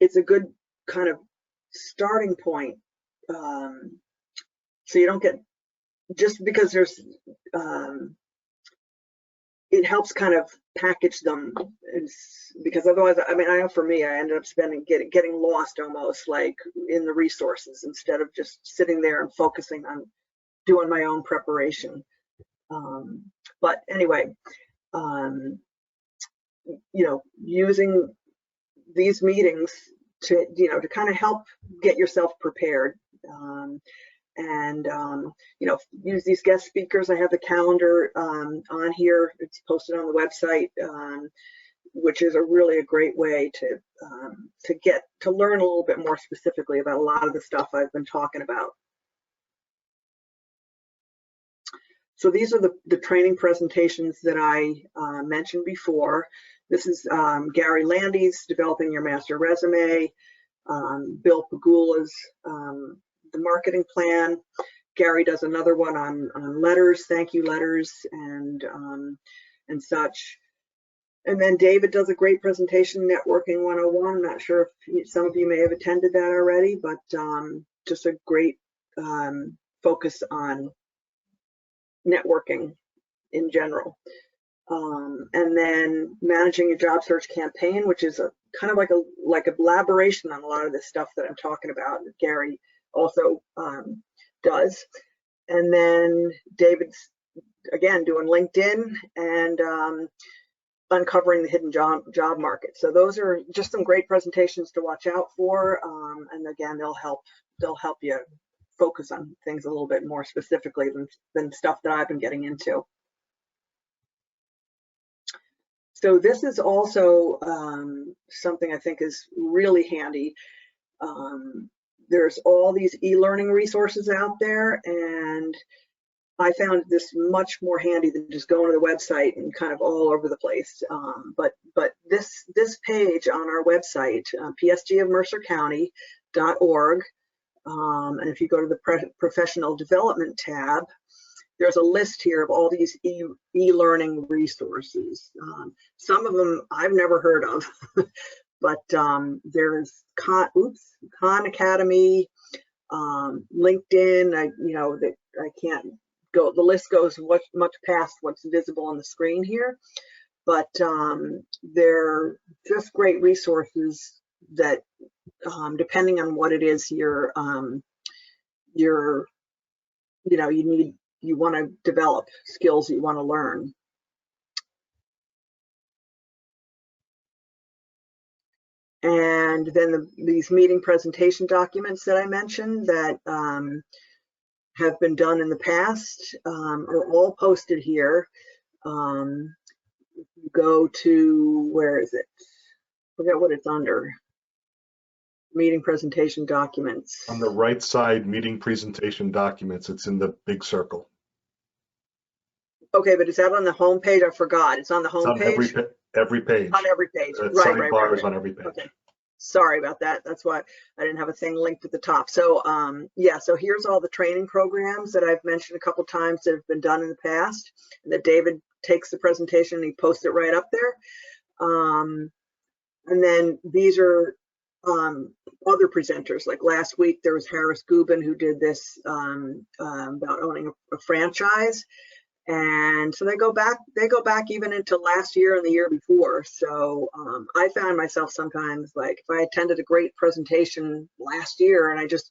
it's a good kind of starting point. So you don't get, just because there's, it helps kind of package them, because otherwise, I mean, I know for me, I ended up getting lost almost, like in the resources, instead of just sitting there and focusing on doing my own preparation. But anyway, using these meetings to kind of help get yourself prepared, and use these guest speakers. I have the calendar on here. It's posted on the website, which is really a great way to learn a little bit more specifically about a lot of the stuff I've been talking about. So these are the training presentations that I mentioned before. This is Gary Landy's Developing Your Master Resume, Bill Pagula's The Marketing Plan. Gary does another one on letters, thank you letters, and such. And then David does a great presentation, Networking 101. I'm not sure if some of you may have attended that already, but just a great focus on networking in general. And then Managing Your Job Search Campaign, which is kind of like a elaboration on a lot of this stuff that I'm talking about, that Gary also does. And then David's, again, doing LinkedIn and uncovering the hidden job market. So those are just some great presentations to watch out for. And again, they'll help you focus on things a little bit more specifically than stuff that I've been getting into. So this is also something I think is really handy. There's all these e-learning resources out there, and I found this much more handy than just going to the website and kind of all over the place. But this page on our website, psgofmercercounty.org, and if you go to the professional development tab, there's a list here of all these e-learning resources. Some of them I've never heard of, but there's Khan Academy, LinkedIn. I can't go. The list goes much past what's visible on the screen here, but they're just great resources that, depending on what it is you want to develop, skills you want to learn. And then these meeting presentation documents that I mentioned that have been done in the past are all posted here. Go to, where is it? Forget what it's under. Meeting presentation documents. On the right side, meeting presentation documents, it's in the big circle. Okay, but is that on the home page? I forgot. It's on the home page? Every page. On every page. Right. On every page. Okay. Sorry about that. That's why I didn't have a thing linked at the top. So yeah, so here's all the training programs that I've mentioned a couple times that have been done in the past, and that David takes the presentation and he posts it right up there. And then these are other presenters. Like last week there was Harris Gubin who did this about owning a franchise. And so they go back even into last year and the year before. So I found myself sometimes, like, if I attended a great presentation last year and I just,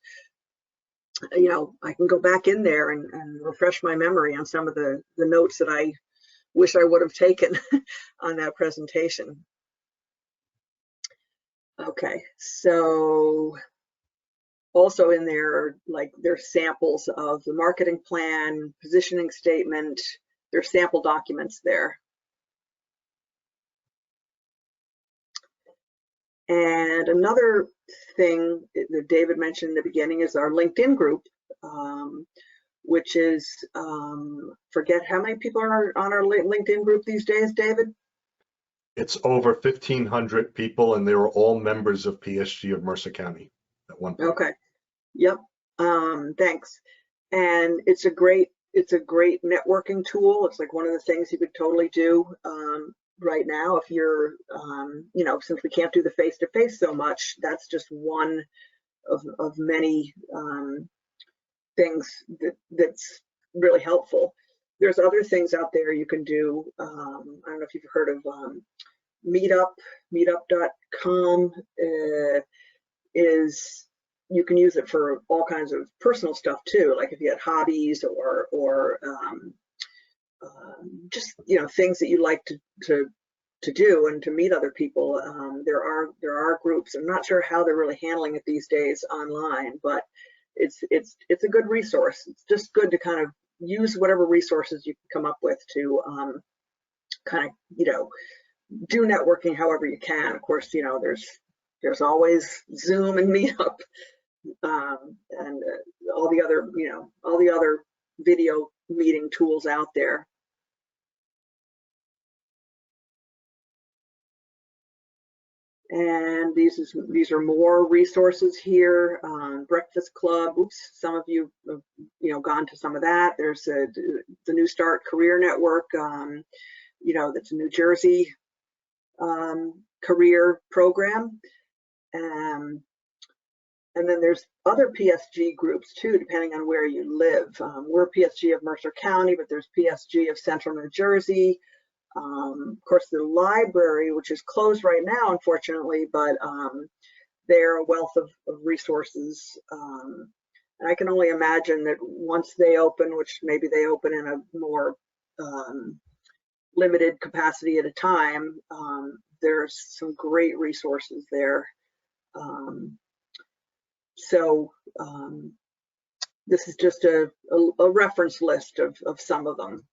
I can go back in there and refresh my memory on some of the notes that I wish I would have taken on that presentation. Okay, so also in there, like, there's samples of the marketing plan, positioning statement, there's sample documents there. And another thing that David mentioned in the beginning is our LinkedIn group, which is, forget how many people are on our LinkedIn group these days, David? It's over 1,500 people, and they were all members of PSG of Mercer County at one point. Okay. Yep. Thanks. And it's a great networking tool. It's like one of the things you could totally do right now if you're, you know, since we can't do the face-to-face so much, that's just one of many things that's really helpful. There's other things out there you can do. I don't know if you've heard of meetup.com is, you can use it for all kinds of personal stuff too, like if you had hobbies or just, you know, things that you like to do and to meet other people. There are groups. I'm not sure how they're really handling it these days online, but it's a good resource. It's just good to kind of use whatever resources you can come up with to kind of, you know, do networking however you can. Of course, you know, there's always Zoom and Meetup and all the other, you know, all the other video meeting tools out there. And these are more resources here. Breakfast Club. Oops, some of you have, you know, gone to some of that. There's the New Start Career Network. You know, that's a New Jersey career program. And then there's other PSG groups too, depending on where you live. We're PSG of Mercer County, but there's PSG of Central New Jersey. Of course, the library, which is closed right now, unfortunately, but they're a wealth of resources. And I can only imagine that once they open, which maybe they open in a more limited capacity at a time, there's some great resources there. So this is just a reference list of some of them.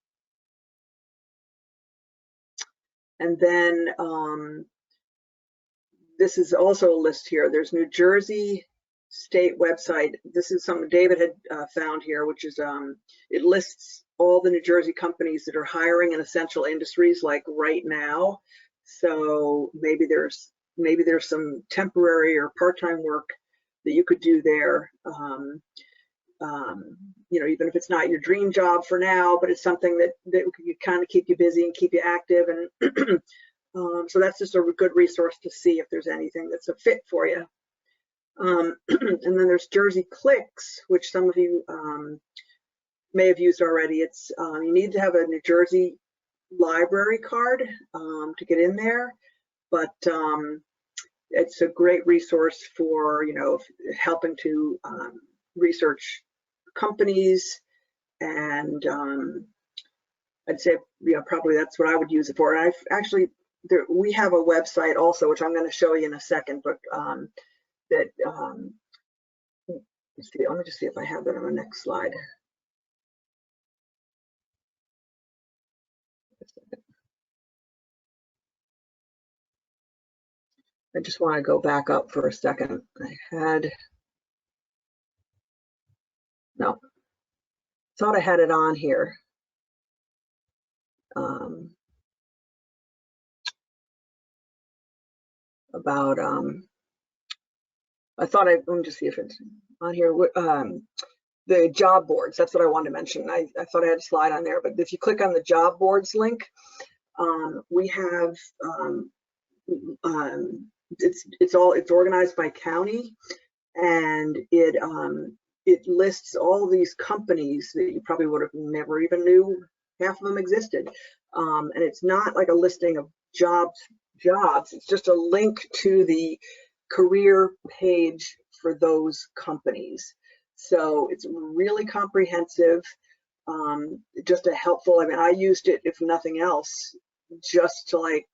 And then this is also a list here. There's New Jersey State website. This is something David had found here, which is it lists all the New Jersey companies that are hiring in essential industries like right now. So maybe there's some temporary or part-time work that you could do there. You know, even if it's not your dream job for now, but it's something that could kind of keep you busy and keep you active. And so that's just a good resource to see if there's anything that's a fit for you. And then there's Jersey Clicks, which some of you may have used already. It's you need to have a New Jersey library card to get in there, but it's a great resource for, you know, helping to research companies, and I'd say, you know, probably that's what I would use it for. And I've actually, we have a website also, which I'm going to show you in a second, but that let's see, let me just see if I have that on the next slide. I just want to go back up for a second. No, thought I had it on here. About I thought let me just see if it's on here. The job boards, that's what I wanted to mention. I thought I had a slide on there, but if you click on the job boards link, we have it's organized by county, and it lists all these companies that you probably would have never even knew half of them existed. And it's not like a listing of jobs, it's just a link to the career page for those companies. So it's really comprehensive, just a helpful, I mean, I used it, if nothing else, just to, like,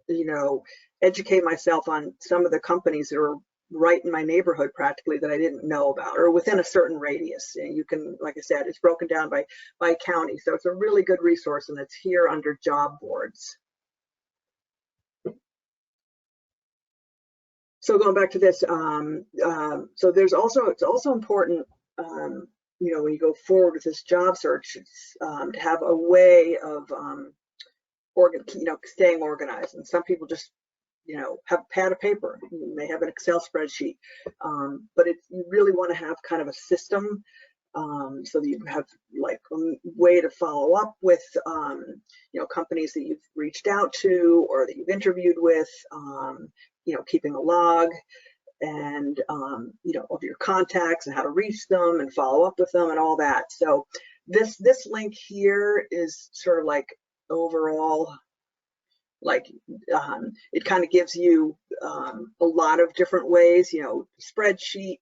you know, educate myself on some of the companies that are right in my neighborhood practically that I didn't know about, or within a certain radius. And you can, like I said, it's broken down by county. So it's a really good resource, and it's here under job boards. So going back to this, so it's also important, you know, when you go forward with this job search, to have a way of, staying organized. And some people just, you know, have a pad of paper. You may have an Excel spreadsheet, but you really want to have kind of a system, so that you have like a way to follow up with, you know, companies that you've reached out to or that you've interviewed with, you know, keeping a log and, you know, of your contacts and how to reach them and follow up with them and all that. So this link here is sort of like overall, like, it kind of gives you a lot of different ways, you know, spreadsheet,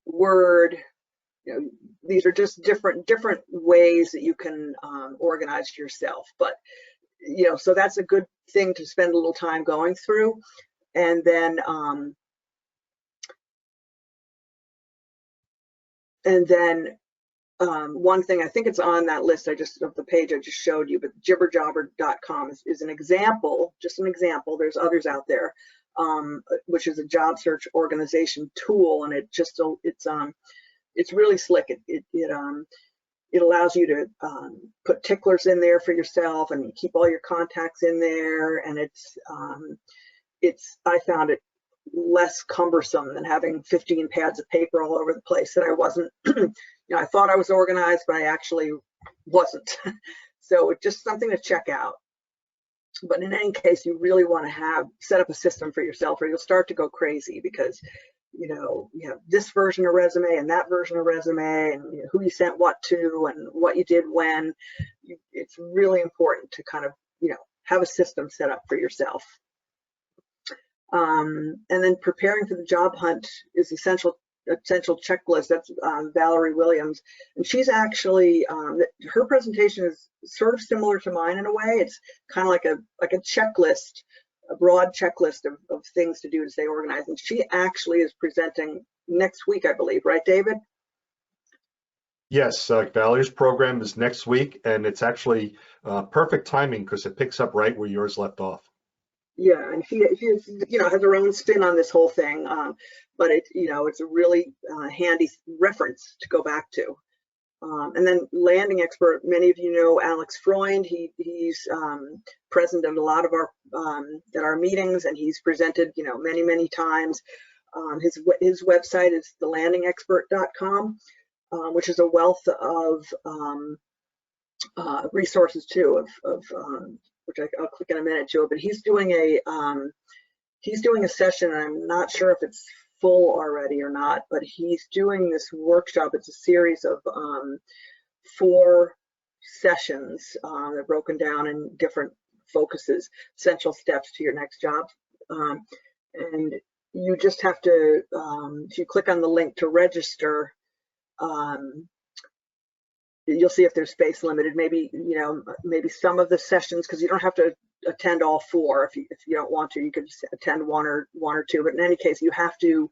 Word, you know, these are just different ways that you can organize yourself. But, you know, so that's a good thing to spend a little time going through. And then one thing, I think it's on that list of the page I just showed you, but jibberjobber.com is an example, just an example. There's others out there, which is a job search organization tool, and it's really slick. It allows you to put ticklers in there for yourself, and you keep all your contacts in there, and I found it less cumbersome than having 15 pads of paper all over the place that I wasn't, you know, I thought I was organized, but I actually wasn't. So it's just something to check out. But in any case, you really want to set up a system for yourself, or you'll start to go crazy, because, you know, you have this version of resume and that version of resume, and, you know, who you sent what to and what you did when. It's really important to kind of, you know, have a system set up for yourself. And then preparing for the job hunt is essential checklist. That's Valerie Williams, and she's actually, her presentation is sort of similar to mine in a way. It's kind of like a checklist, a broad checklist of things to do to stay organized. And she actually is presenting next week, I believe, right, David? Yes, Valerie's program is next week, and it's actually perfect timing because it picks up right where yours left off. Yeah, and she you know, has her own spin on this whole thing, but you know, it's a really handy reference to go back to. And then landing expert, many of you know Alex Freund. He's present at a lot of our meetings, and he's presented, you know, many times. His website is thelandingexpert.com, which is a wealth of resources too, which I'll click in a minute to. But he's doing a session, and I'm not sure if it's full already or not, but he's doing this workshop. It's a series of 4 sessions. They're broken down in different focuses, essential steps to your next job. And you just have to, if you click on the link to register, you'll see if there's space limited. Maybe, you know, maybe some of the sessions, because you don't have to attend all 4. If you don't want to, you could just attend one or two. But in any case, you have to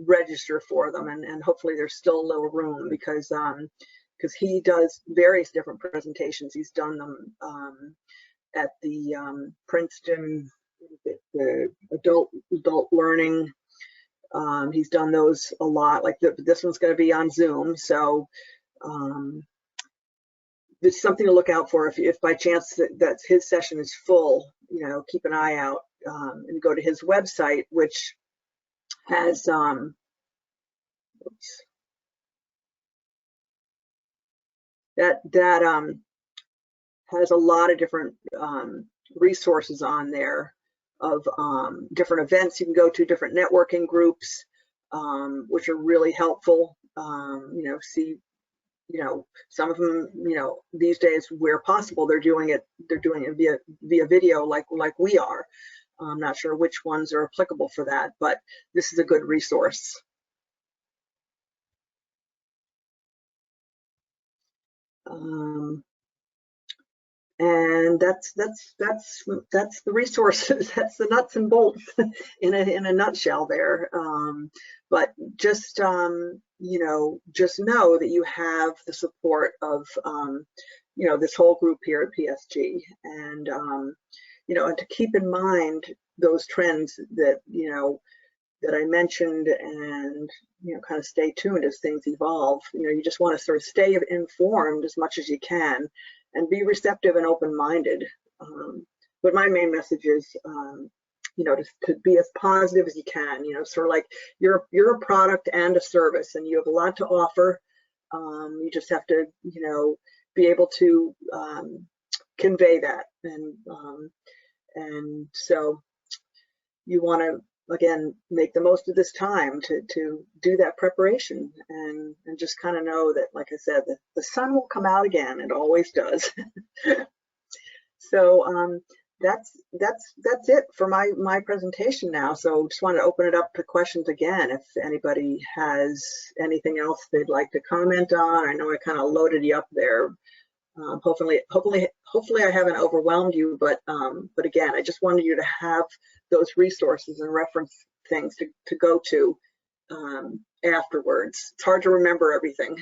register for them, and hopefully there's still a little room, because he does various different presentations. He's done them at the Princeton, the adult learning. He's done those a lot. Like this one's going to be on Zoom, so there's something to look out for. If by chance that his session is full, you know, keep an eye out, and go to his website, which has has a lot of different resources on there of different events you can go to, different networking groups, which are really helpful. You know, see, you know, some of them, you know, these days where possible, they're doing it via video, like we are. I'm not sure which ones are applicable for that, but this is a good resource. And that's the resources. That's the nuts and bolts in a nutshell there. But just just know that you have the support of this whole group here at PSG, and and to keep in mind those trends that that I mentioned, and kind of stay tuned as things evolve. You just want to sort of stay informed as much as you can, and be receptive and open-minded. But my main message is, to be as positive as you can. Sort of like you're a product and a service, and you have a lot to offer. You just have to, be able to convey that, and so you want to, again, make the most of this time to do that preparation, and just kind of know that, like I said, the sun will come out again. It always does. So that's it for my presentation now. So just want to open it up to questions again. If anybody has anything else they'd like to comment on. I know I kind of loaded you up there. Hopefully I haven't overwhelmed you, but again, I just wanted you to have those resources and reference things to go to afterwards. It's hard to remember everything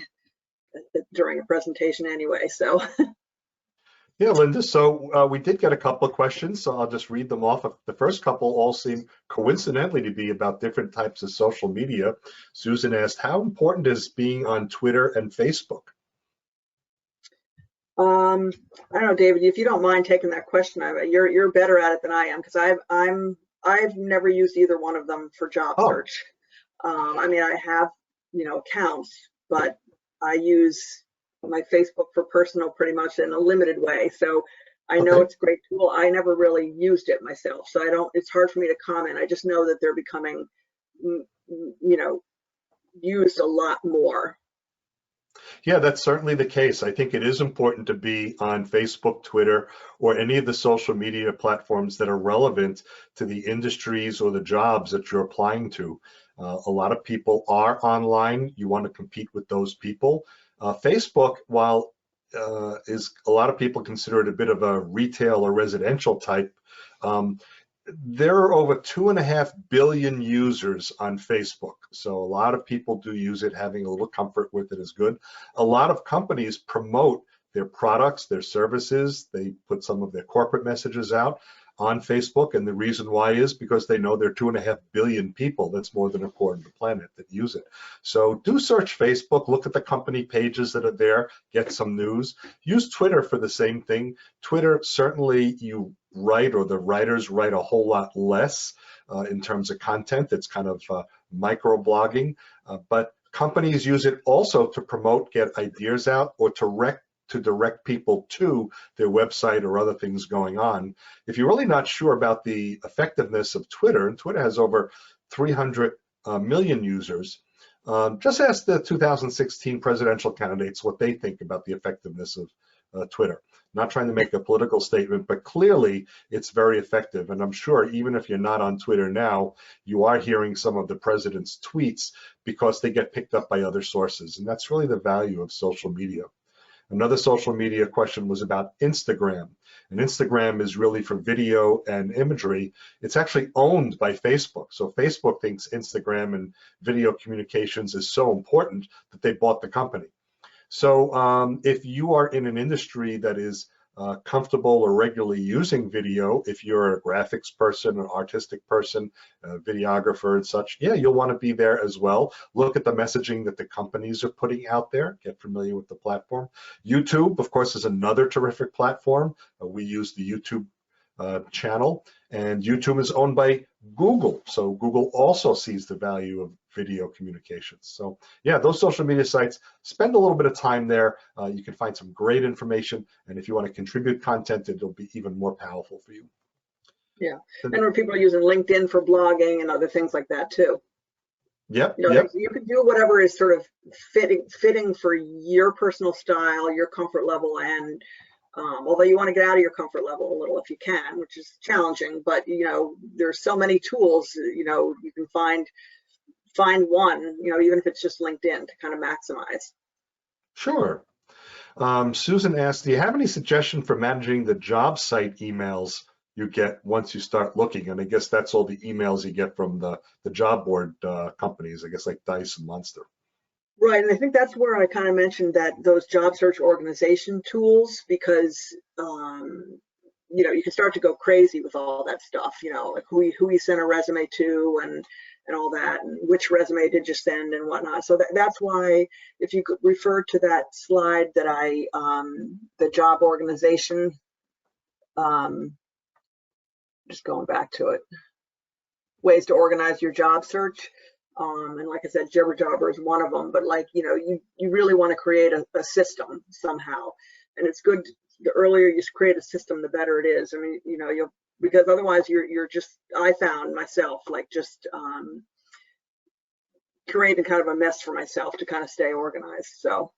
during a presentation anyway, so. Yeah, Linda, so we did get a couple of questions, so I'll just read them off. The first couple all seem coincidentally to be about different types of social media. Susan asked, how important is being on Twitter and Facebook? I don't know, David, if you don't mind taking that question, you're better at it than I am, because I've never used either one of them for job search. I mean, I have accounts, but I use my Facebook for personal pretty much in a limited way. So I know it's a great tool. I never really used it myself, so it's hard for me to comment. I just know that they're becoming used a lot more. Yeah, that's certainly the case. I think it is important to be on Facebook, Twitter, or any of the social media platforms that are relevant to the industries or the jobs that you're applying to. A lot of people are online. You want to compete with those people. Facebook, while is a lot of people consider it a bit of a retail or residential type, there are over 2.5 billion users on Facebook. So a lot of people do use it. Having a little comfort with it is good. A lot of companies promote their products, their services. They put some of their corporate messages out on Facebook, and the reason why is because they know there are 2.5 billion people, that's more than a quarter of the planet, that use it. So do search Facebook, look at the company pages that are there, get some news. Use Twitter for the same thing. Twitter, certainly you write, or the writers write a whole lot less in terms of content. It's kind of micro-blogging, but companies use it also to promote, get ideas out, or to direct people to their website or other things going on. If you're really not sure about the effectiveness of Twitter, and Twitter has over 300 million users, just ask the 2016 presidential candidates what they think about the effectiveness of Twitter. Not trying to make a political statement, but clearly it's very effective. And I'm sure even if you're not on Twitter now, you are hearing some of the president's tweets because they get picked up by other sources. And that's really the value of social media. Another social media question was about Instagram. And Instagram is really for video and imagery. It's actually owned by Facebook. So Facebook thinks Instagram and video communications is so important that they bought the company. So if you are in an industry that is comfortable or regularly using video, if you're a graphics person, an artistic person, a videographer and such, yeah, you'll want to be there as well. Look at the messaging that the companies are putting out there, get familiar with the platform. YouTube, of course, is another terrific platform. We use the YouTube channel, and YouTube is owned by Google. So Google also sees the value of video communications. So yeah, those social media sites, spend a little bit of time there. You can find some great information. And if you want to contribute content, it'll be even more powerful for you. Yeah, and where people are using LinkedIn for blogging and other things like that too. Yep, You can do whatever is sort of fitting for your personal style, your comfort level, and although you want to get out of your comfort level a little if you can, which is challenging, but there's so many tools, you can find one, even if it's just LinkedIn, to kind of maximize. Sure. Susan asked, do you have any suggestion for managing the job site emails you get once you start looking? And I guess that's all the emails you get from the job board companies, I guess like Dice and Monster. Right, and I think that's where I kind of mentioned that those job search organization tools, because you know, you can start to go crazy with all that stuff, you know, like who you sent a resume to and all that, and which resume did you send and whatnot. So that's why, if you could refer to that slide that the job organization, just going back to it, ways to organize your job search. And like I said, Jibber Jobber is one of them, but like, you know, you really want to create a system somehow. And it's good, the earlier you create a system, the better it is. I mean, you know, because otherwise you're just, I found myself like just creating kind of a mess for myself to kind of stay organized. So.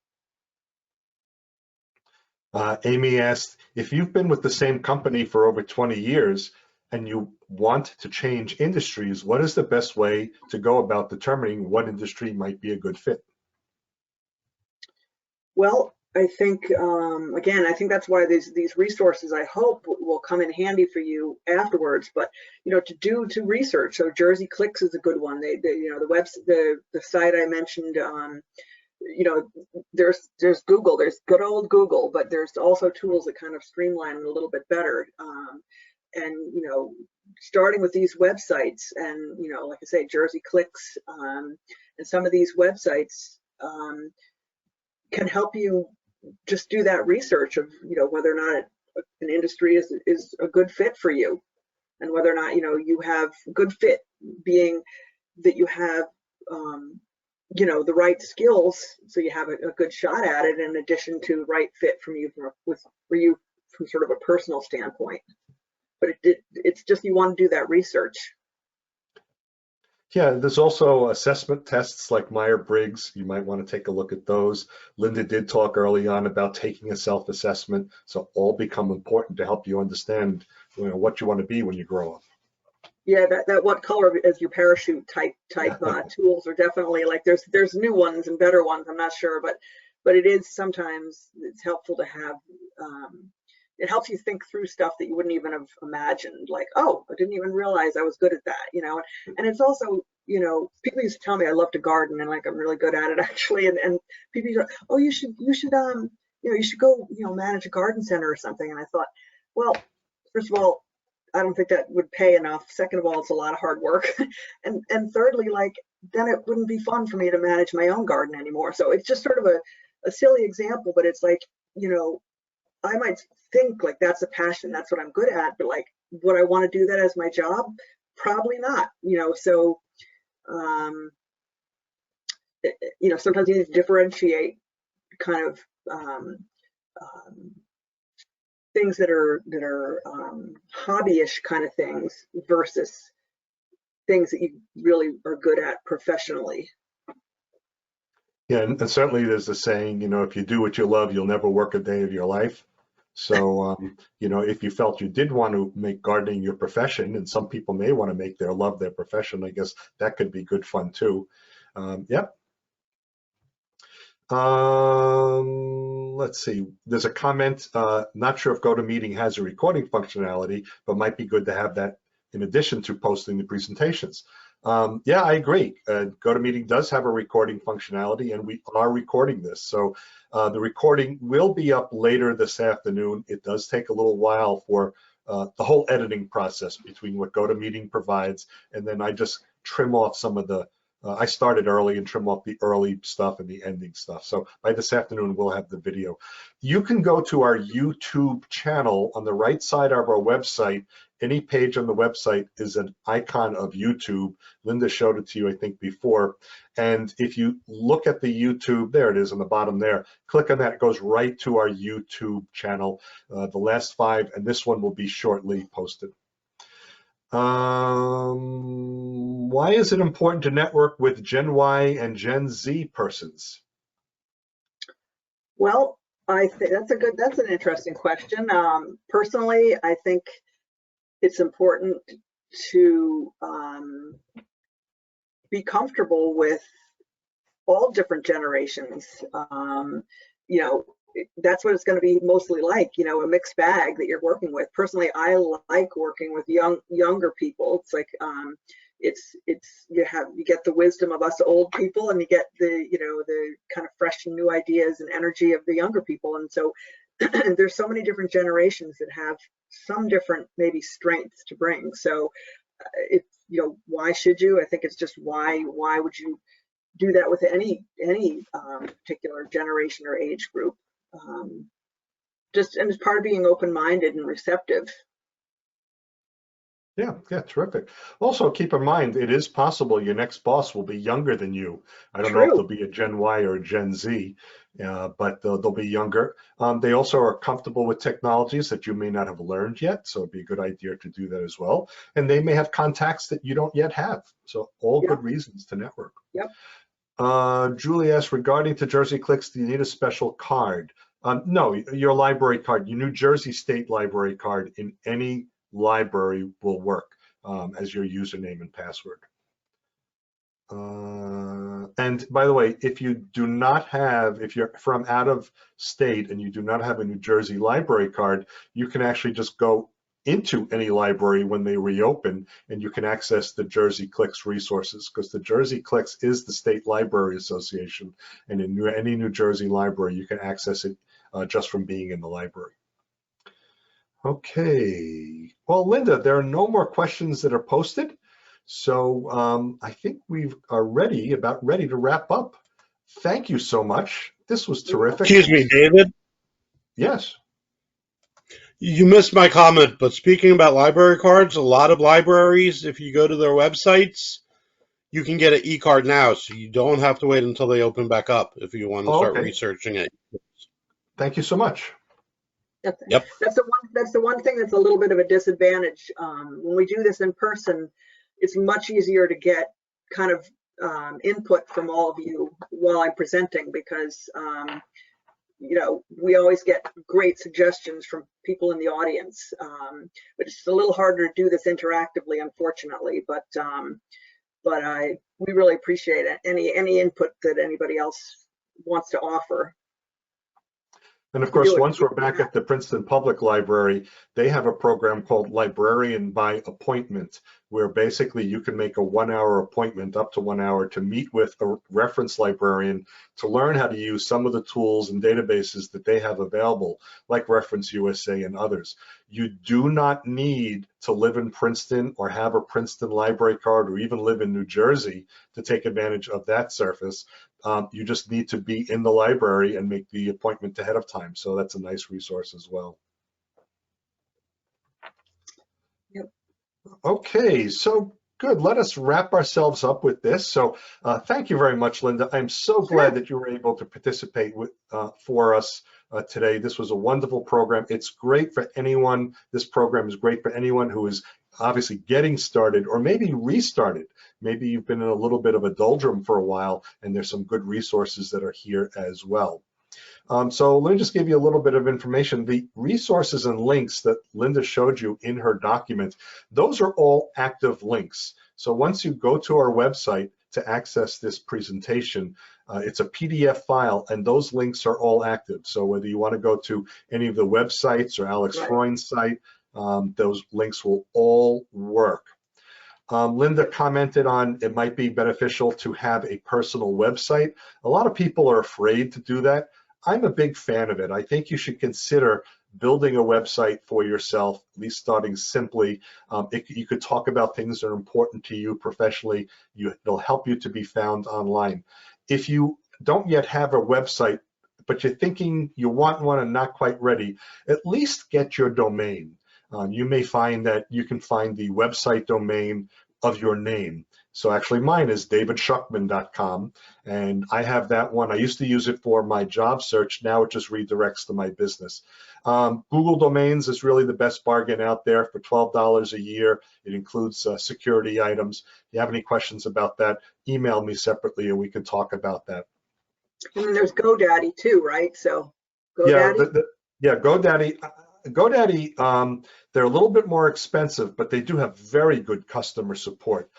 Amy asked, if you've been with the same company for over 20 years and you want to change industries, what is the best way to go about determining what industry might be a good fit? Well, I think, again, I think that's why these resources, I hope, will come in handy for you afterwards. But, you know, to research. So Jersey Clicks is a good one. They you know, the site I mentioned, you know, there's Google, there's good old Google, but there's also tools that kind of streamline it a little bit better. And, you know, starting with these websites and, you know, like I say, Jersey Clicks, and some of these websites can help you just do that research of, you know, whether or not an industry is a good fit for you, and whether or not, you know, you have good fit being that you have, you know, the right skills, so you have a good shot at it, in addition to right fit for you from sort of a personal standpoint. But it's just, you want to do that research. Yeah, there's also assessment tests like Myers-Briggs. You might want to take a look at those. Linda did talk early on about taking a self-assessment, so all become important to help you understand, you know, what you want to be when you grow up. Yeah, that what color is your parachute type tools are definitely, like, there's new ones and better ones, I'm not sure, but it is sometimes, it's helpful to have, it helps you think through stuff that you wouldn't even have imagined, like, oh, I didn't even realize I was good at that, you know. And it's also, you know, people used to tell me I love to garden, and like I'm really good at it actually, and people used to, oh, you should you know, you should go, you know, manage a garden center or something. And I thought, well, first of all, I don't think that would pay enough. Second of all, it's a lot of hard work. and thirdly, like, then it wouldn't be fun for me to manage my own garden anymore. So it's just sort of a silly example, but it's like, you know, I might think like that's a passion, that's what I'm good at, but like, would I want to do that as my job? Probably not, you know. So, you know, sometimes you need to differentiate kind of things that are hobbyish kind of things versus things that you really are good at professionally. Yeah, and certainly there's a saying, you know, if you do what you love, you'll never work a day of your life. So, you know, if you felt you did want to make gardening your profession, and some people may want to make their love their profession, I guess that could be good fun too. Yep. Let's see, there's a comment, not sure if GoToMeeting has a recording functionality, but might be good to have that in addition to posting the presentations. Yeah, I agree. GoToMeeting does have a recording functionality, and we are recording this. So the recording will be up later this afternoon. It does take a little while for the whole editing process between what GoToMeeting provides, and then I just trim off some of the, I started early and trim off the early stuff and the ending stuff. So by this afternoon, we'll have the video. You can go to our YouTube channel on the right side of our website. Any page on the website is an icon of YouTube. Linda showed it to you, I think, before. And if you look at the YouTube, there it is on the bottom there, click on that, it goes right to our YouTube channel. The last 5, and this one will be shortly posted. Why is it important to network with Gen Y and Gen Z persons? Well, I think that's an interesting question. Personally, I think it's important to be comfortable with all different generations. You know, that's what it's going to be mostly like, you know, a mixed bag that you're working with. Personally, I like working with younger people. It's like, you get the wisdom of us old people, and you get the, you know, the kind of fresh new ideas and energy of the younger people. And so there's so many different generations that have some different maybe strengths to bring. So it's, you know, why should you? I think it's just why would you do that with any particular generation or age group? And it's part of being open-minded and receptive. Yeah, terrific. Also, keep in mind, it is possible your next boss will be younger than you. I don't know if they'll be a Gen Y or a Gen Z, but they'll be younger. They also are comfortable with technologies that you may not have learned yet, so it'd be a good idea to do that as well. And they may have contacts that you don't yet have. So all good reasons to network. Yep. Julie asks, regarding to Jersey Clicks, do you need a special card? No, your library card, your New Jersey State library card in any library will work as your username and password. And by the way, if you're from out of state and you do not have a New Jersey library card, you can actually just go into any library when they reopen, and you can access the Jersey Clicks resources, because the Jersey Clicks is the state library association, and in any New Jersey library you can access it just from being in the library. Okay, well, Linda, there are no more questions that are posted, so I think we are about ready to wrap up. Thank you so much. This was terrific. Excuse me, David. Yes. You missed my comment, but speaking about library cards, a lot of libraries, if you go to their websites, you can get an e-card now, so you don't have to wait until they open back up if you want to start researching it. Thank you so much. Yep. That's the one thing that's a little bit of a disadvantage. When we do this in person, it's much easier to get kind of input from all of you while I'm presenting, because you know, we always get great suggestions from people in the audience, but it's a little harder to do this interactively, unfortunately. But we really appreciate it. Any input that anybody else wants to offer. And of course, once we're back at the Princeton Public Library, they have a program called Librarian by Appointment, where basically you can make a 1-hour appointment, up to 1 hour, to meet with a reference librarian to learn how to use some of the tools and databases that they have available, like Reference USA and others. You do not need to live in Princeton or have a Princeton library card or even live in New Jersey to take advantage of that service. You just need to be in the library and make the appointment ahead of time. So that's a nice resource as well. Yep. Okay, so good. Let us wrap ourselves up with this. So thank you very much, Linda. I'm so glad that you were able to participate for us today. This was a wonderful program. It's great for anyone. This program is great for anyone who is obviously getting started or maybe restarted. Maybe you've been in a little bit of a doldrum for a while, and there's some good resources that are here as well. So let me just give you a little bit of information. The resources and links that Linda showed you in her document, those are all active links. So once you go to our website to access this presentation, it's a PDF file, and those links are all active. So whether you want to go to any of the websites or Alex Freund's site, those links will all work. Linda commented on it might be beneficial to have a personal website. A lot of people are afraid to do that. I'm a big fan of it. I think you should consider building a website for yourself, at least starting simply. You could talk about things that are important to you professionally. It'll help you to be found online. If you don't yet have a website, but you're thinking you want one and not quite ready, at least get your domain. You may find that you can find the website domain of your name. So actually mine is davidschuckman.com, and I have that one. I used to use it for my job search. Now it just redirects to my business. Google Domains is really the best bargain out there for $12 a year. It includes security items. If you have any questions about that, email me separately and we can talk about that. And then there's GoDaddy too, right? So GoDaddy? Yeah, GoDaddy. GoDaddy, they're a little bit more expensive, but they do have very good customer support.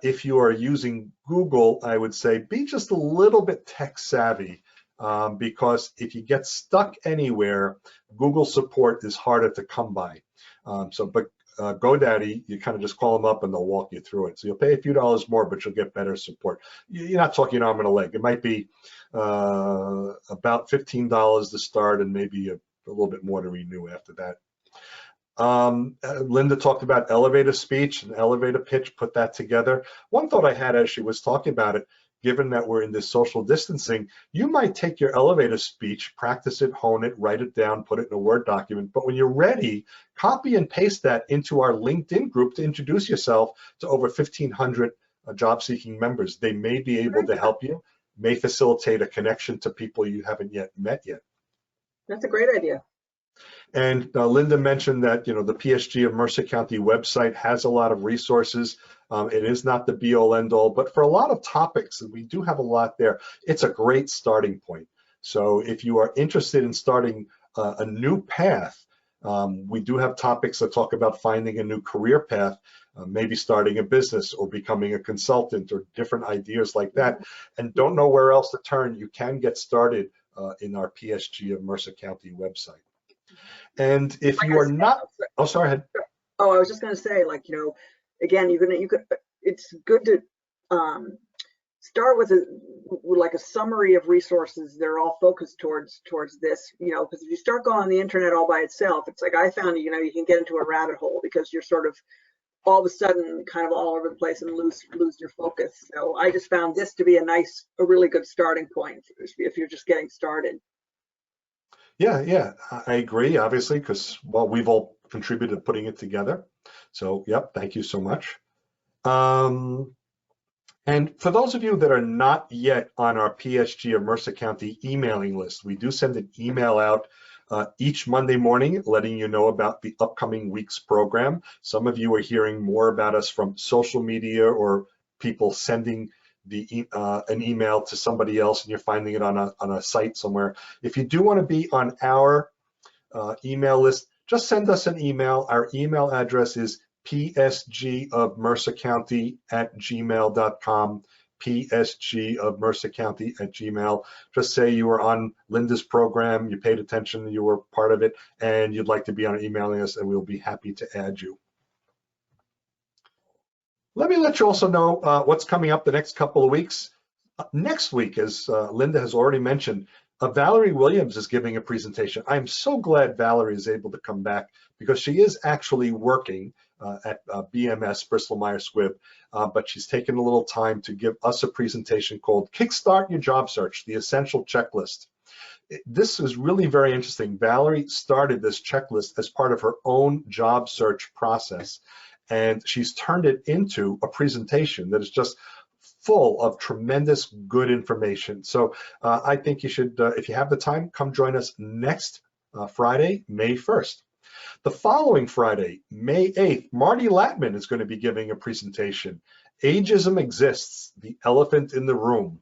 If you are using Google, I would say be just a little bit tech savvy. because if you get stuck anywhere, Google support is harder to come by. But GoDaddy, you kind of just call them up and they'll walk you through it. So you'll pay a few dollars more, but you'll get better support. You're not talking an arm and a leg. It might be about $15 to start and maybe a little bit more to renew after that. Linda talked about elevator speech and elevator pitch, put that together. One thought I had as she was talking about it, given that we're in this social distancing, you might take your elevator speech, practice it, hone it, write it down, put it in a Word document, but when you're ready, copy and paste that into our LinkedIn group to introduce yourself to over 1,500 job-seeking members. They may be able to help you, may facilitate a connection to people you haven't yet met yet. That's a great idea. And Linda mentioned that, you know, the PSG of Mercer County website has a lot of resources. It is not the be-all end-all, but for a lot of topics, and we do have a lot there, it's a great starting point. So if you are interested in starting a new path, we do have topics that talk about finding a new career path, maybe starting a business or becoming a consultant or different ideas like that, and don't know where else to turn, you can get started in our PSG of Mercer County website. And if you are not, oh, sorry, ahead. Oh, I was just going to say, like, you know, again, you could, it's good to start with like a summary of resources. They're all focused towards this, you know, because if you start going on the internet all by itself, it's like I found, you know, you can get into a rabbit hole because you're sort of all of a sudden kind of all over the place and lose your focus. So I just found this to be a really good starting point if you're just getting started. Yeah, I agree, obviously, because, well, we've all contributed to putting it together. So, yep, thank you so much. And for those of you that are not yet on our PSG of Mercer County emailing list, we do send an email out each Monday morning letting you know about the upcoming week's program. Some of you are hearing more about us from social media or people sending an email to somebody else and you're finding it on a site somewhere. If you do want to be on our email list, just send us an email. Our email address is psgofmercercounty@gmail.com, psgofmercercounty@gmail. Just say you were on Linda's program, you paid attention, you were part of it, and you'd like to be on emailing us, and we'll be happy to add you. Let me let you also know what's coming up the next couple of weeks. Next week, as Linda has already mentioned, Valerie Williams is giving a presentation. I'm so glad Valerie is able to come back because she is actually working at BMS, Bristol Myers Squibb, but she's taken a little time to give us a presentation called Kickstart Your Job Search, the Essential Checklist. This is really very interesting. Valerie started this checklist as part of her own job search process, and she's turned it into a presentation that is just full of tremendous good information. So I think you should, if you have the time, come join us next Friday, May 1st. The following Friday, May 8th, Marty Latman is going to be giving a presentation. Ageism Exists, the Elephant in the Room.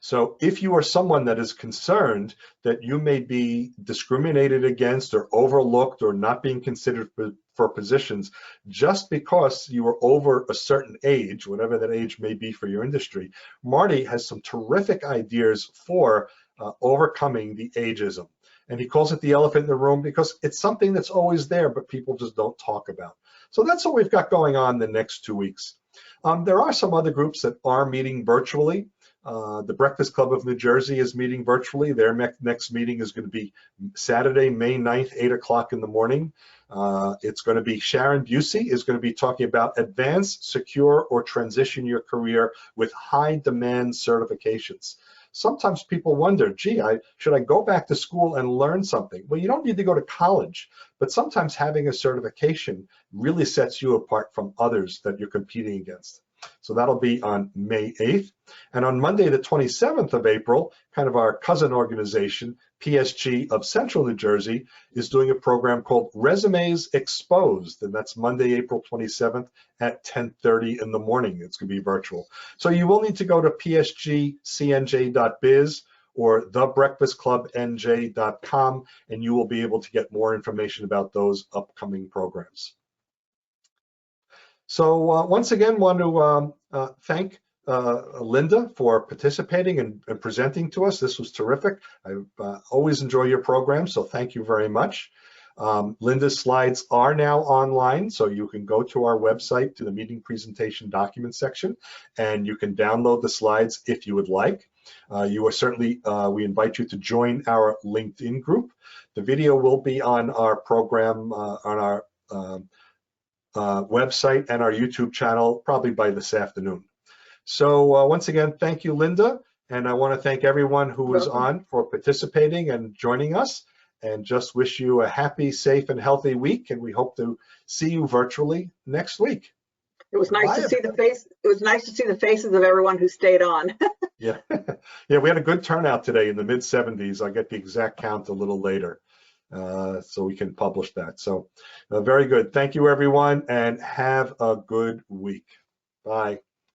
So if you are someone that is concerned that you may be discriminated against or overlooked or not being considered for positions just because you are over a certain age, whatever that age may be for your industry, Marty has some terrific ideas for overcoming the ageism. And he calls it the elephant in the room because it's something that's always there, but people just don't talk about. So that's what we've got going on the next 2 weeks. There are some other groups that are meeting virtually. The Breakfast Club of New Jersey is meeting virtually. Their next meeting is going to be Saturday, May 9th, 8 o'clock in the morning. It's going to be Sharon Busey is going to be talking about advance, secure, or transition your career with high demand certifications. Sometimes people wonder, gee, should I go back to school and learn something? Well, you don't need to go to college, but sometimes having a certification really sets you apart from others that you're competing against. So that'll be on May 8th. And on Monday, the 27th of April, kind of our cousin organization, PSG of Central New Jersey, is doing a program called Resumes Exposed. And that's Monday, April 27th at 10:30 in the morning. It's going to be virtual. So you will need to go to psgcnj.biz or thebreakfastclubnj.com, and you will be able to get more information about those upcoming programs. So once again, want to thank Linda, for participating and presenting to us. This was terrific. I always enjoy your program, so thank you very much. Linda's slides are now online, so you can go to our website to the meeting presentation document section, and you can download the slides if you would like. You are certainly, we invite you to join our LinkedIn group. The video will be on our program, on our website and our YouTube channel probably by this afternoon. So once again, thank you, Linda. And I want to thank everyone who was on for participating and joining us, and just wish you a happy, safe, and healthy week. And we hope to see you virtually next week. It was nice to see the face. It was nice to see the faces of everyone who stayed on. Yeah, yeah, we had a good turnout today in the mid-70s. I'll get the exact count a little later, so we can publish that. So very good. Thank you, everyone, and have a good week. Bye.